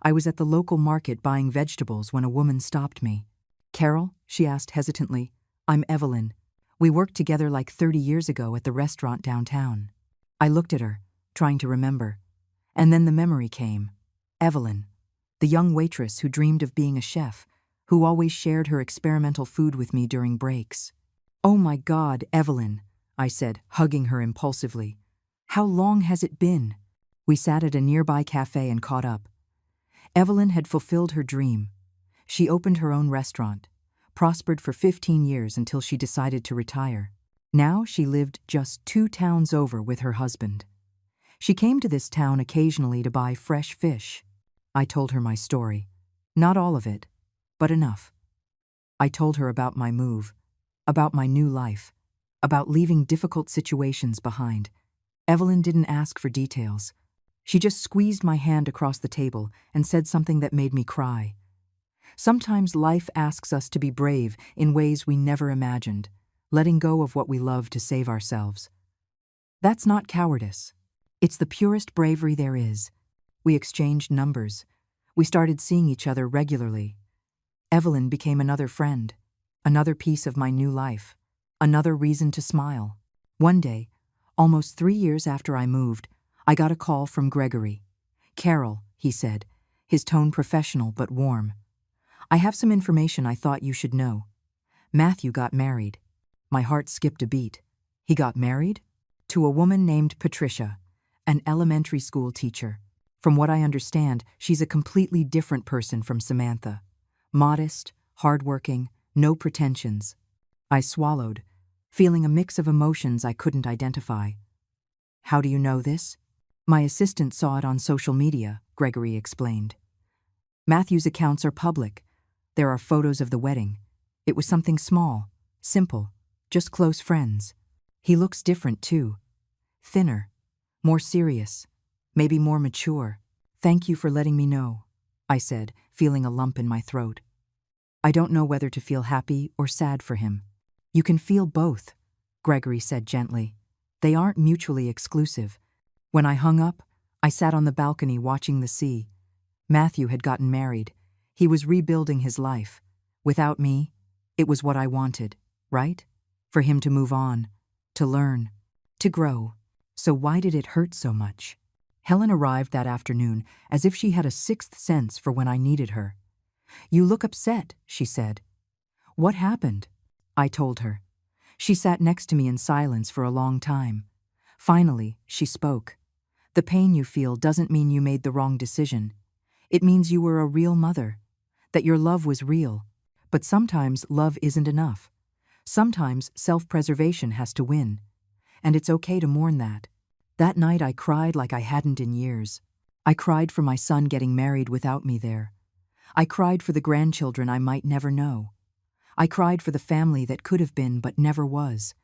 I was at the local market buying vegetables when a woman stopped me. "Carol?" she asked hesitantly. "I'm Evelyn. We worked together like 30 years ago at the restaurant downtown." I looked at her, trying to remember. And then the memory came. Evelyn, the young waitress who dreamed of being a chef, who always shared her experimental food with me during breaks. "Oh my God, Evelyn," I said, hugging her impulsively. "How long has it been?" We sat at a nearby cafe and caught up. Evelyn had fulfilled her dream. She opened her own restaurant, prospered for 15 years until she decided to retire. Now she lived just 2 towns over with her husband. She came to this town occasionally to buy fresh fish. I told her my story. Not all of it, but enough. I told her about my move, about my new life, about leaving difficult situations behind. Evelyn didn't ask for details. She just squeezed my hand across the table and said something that made me cry. Sometimes life asks us to be brave in ways we never imagined, letting go of what we love to save ourselves. That's not cowardice. It's the purest bravery there is. We exchanged numbers. We started seeing each other regularly. Evelyn became another friend, another piece of my new life, another reason to smile. One day, almost 3 years after I moved, I got a call from Gregory. "Carol," he said, his tone professional but warm. "I have some information I thought you should know. Matthew got married." My heart skipped a beat. He got married? To a woman named Patricia, an elementary school teacher. From what I understand, she's a completely different person from Samantha. Modest, hardworking, No pretensions. I swallowed, feeling a mix of emotions I couldn't identify. How do you know this? My assistant saw it on social media, Gregory explained. Matthew's accounts are public. There are photos of the wedding. It was something small, simple, just close friends. He looks different too. Thinner, more serious, maybe more mature. Thank you for letting me know, I said, feeling a lump in my throat. I don't know whether to feel happy or sad for him. You can feel both, Gregory said gently. They aren't mutually exclusive. When I hung up, I sat on the balcony watching the sea. Matthew had gotten married. He was rebuilding his life. Without me, it was what I wanted, right? For him to move on, to learn, to grow. So why did it hurt so much? Helen arrived that afternoon as if she had a sixth sense for when I needed her. You look upset, she said. What happened? I told her. She sat next to me in silence for a long time. Finally, she spoke. The pain you feel doesn't mean you made the wrong decision. It means you were a real mother, that your love was real. But sometimes love isn't enough. Sometimes self-preservation has to win. And it's okay to mourn that. That night I cried like I hadn't in years. I cried for my son getting married without me there. I cried for the grandchildren I might never know. I cried for the family that could have been but never was.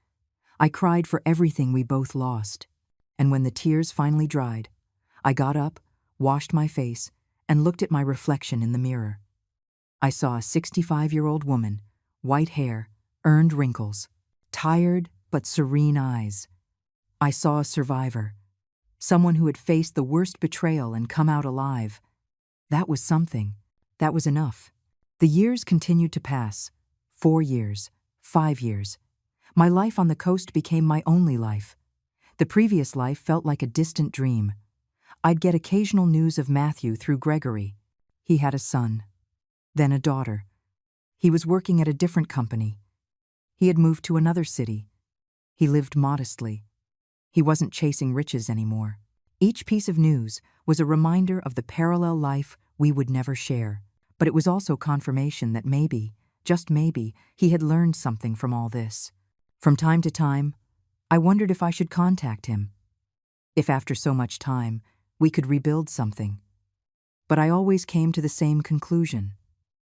I cried for everything we both lost. And when the tears finally dried, I got up, washed my face, and looked at my reflection in the mirror. I saw a 65-year-old woman, white hair, earned wrinkles, tired but serene eyes. I saw a survivor, someone who had faced the worst betrayal and come out alive. That was something. That was enough. The years continued to pass. 4 years, 5 years. My life on the coast became my only life. The previous life felt like a distant dream. I'd get occasional news of Matthew through Gregory. He had a son, then a daughter. He was working at a different company. He had moved to another city. He lived modestly. He wasn't chasing riches anymore. Each piece of news was a reminder of the parallel life we would never share. But it was also confirmation that maybe, just maybe, he had learned something from all this. From time to time, I wondered if I should contact him. If after so much time, we could rebuild something. But I always came to the same conclusion.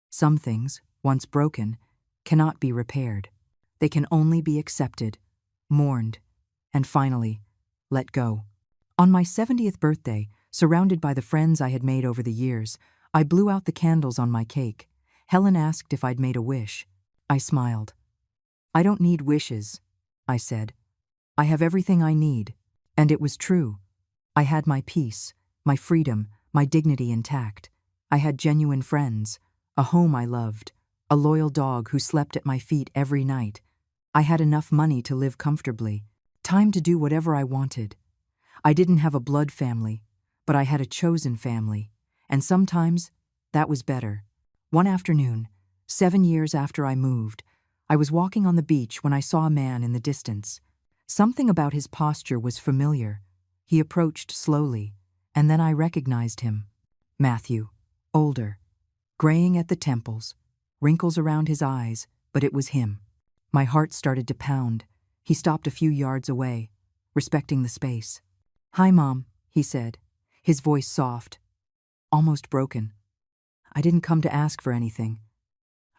Some things, once broken, cannot be repaired. They can only be accepted, mourned, and finally, let go. On my 70th birthday, surrounded by the friends I had made over the years, I blew out the candles on my cake. Helen asked if I'd made a wish. I smiled. I don't need wishes, I said. I have everything I need. And it was true. I had my peace, my freedom, my dignity intact. I had genuine friends, a home I loved, a loyal dog who slept at my feet every night. I had enough money to live comfortably, time to do whatever I wanted. I didn't have a blood family, but I had a chosen family, and sometimes that was better. One afternoon, 7 years after I moved, I was walking on the beach when I saw a man in the distance. Something about his posture was familiar. He approached slowly, and then I recognized him. Matthew, older, graying at the temples, wrinkles around his eyes, but it was him. My heart started to pound. He stopped a few yards away, respecting the space. "Hi, Mom," he said, his voice soft, almost broken. "I didn't come to ask for anything.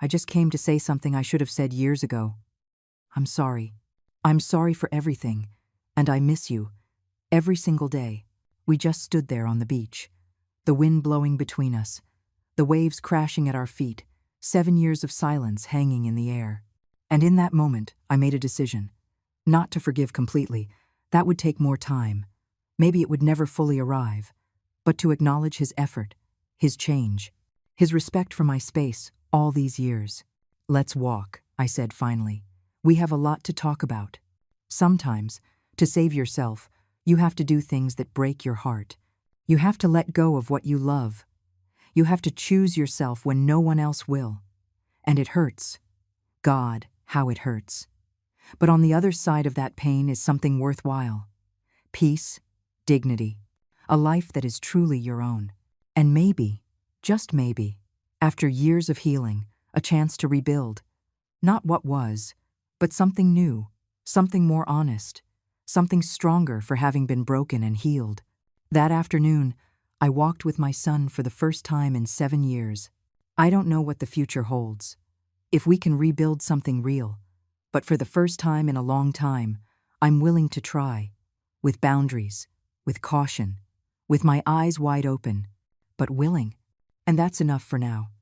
I just came to say something I should have said years ago. I'm sorry. I'm sorry for everything, and I miss you. Every single day." We just stood there on the beach, the wind blowing between us, the waves crashing at our feet, 7 years of silence hanging in the air. And in that moment, I made a decision. Not to forgive completely. That would take more time. Maybe it would never fully arrive. But to acknowledge his effort, his change, his respect for my space all these years. "Let's walk," I said finally. "We have a lot to talk about. Sometimes, to save yourself, you have to do things that break your heart. You have to let go of what you love. You have to choose yourself when no one else will. And it hurts. God, how it hurts. But on the other side of that pain is something worthwhile. Peace, dignity, a life that is truly your own. And maybe, just maybe, after years of healing, a chance to rebuild. Not what was, but something new, something more honest, something stronger for having been broken and healed. That afternoon, I walked with my son for the first time in 7 years. I don't know what the future holds, if we can rebuild something real, but for the first time in a long time, I'm willing to try, with boundaries, with caution, with my eyes wide open, but willing, and that's enough for now.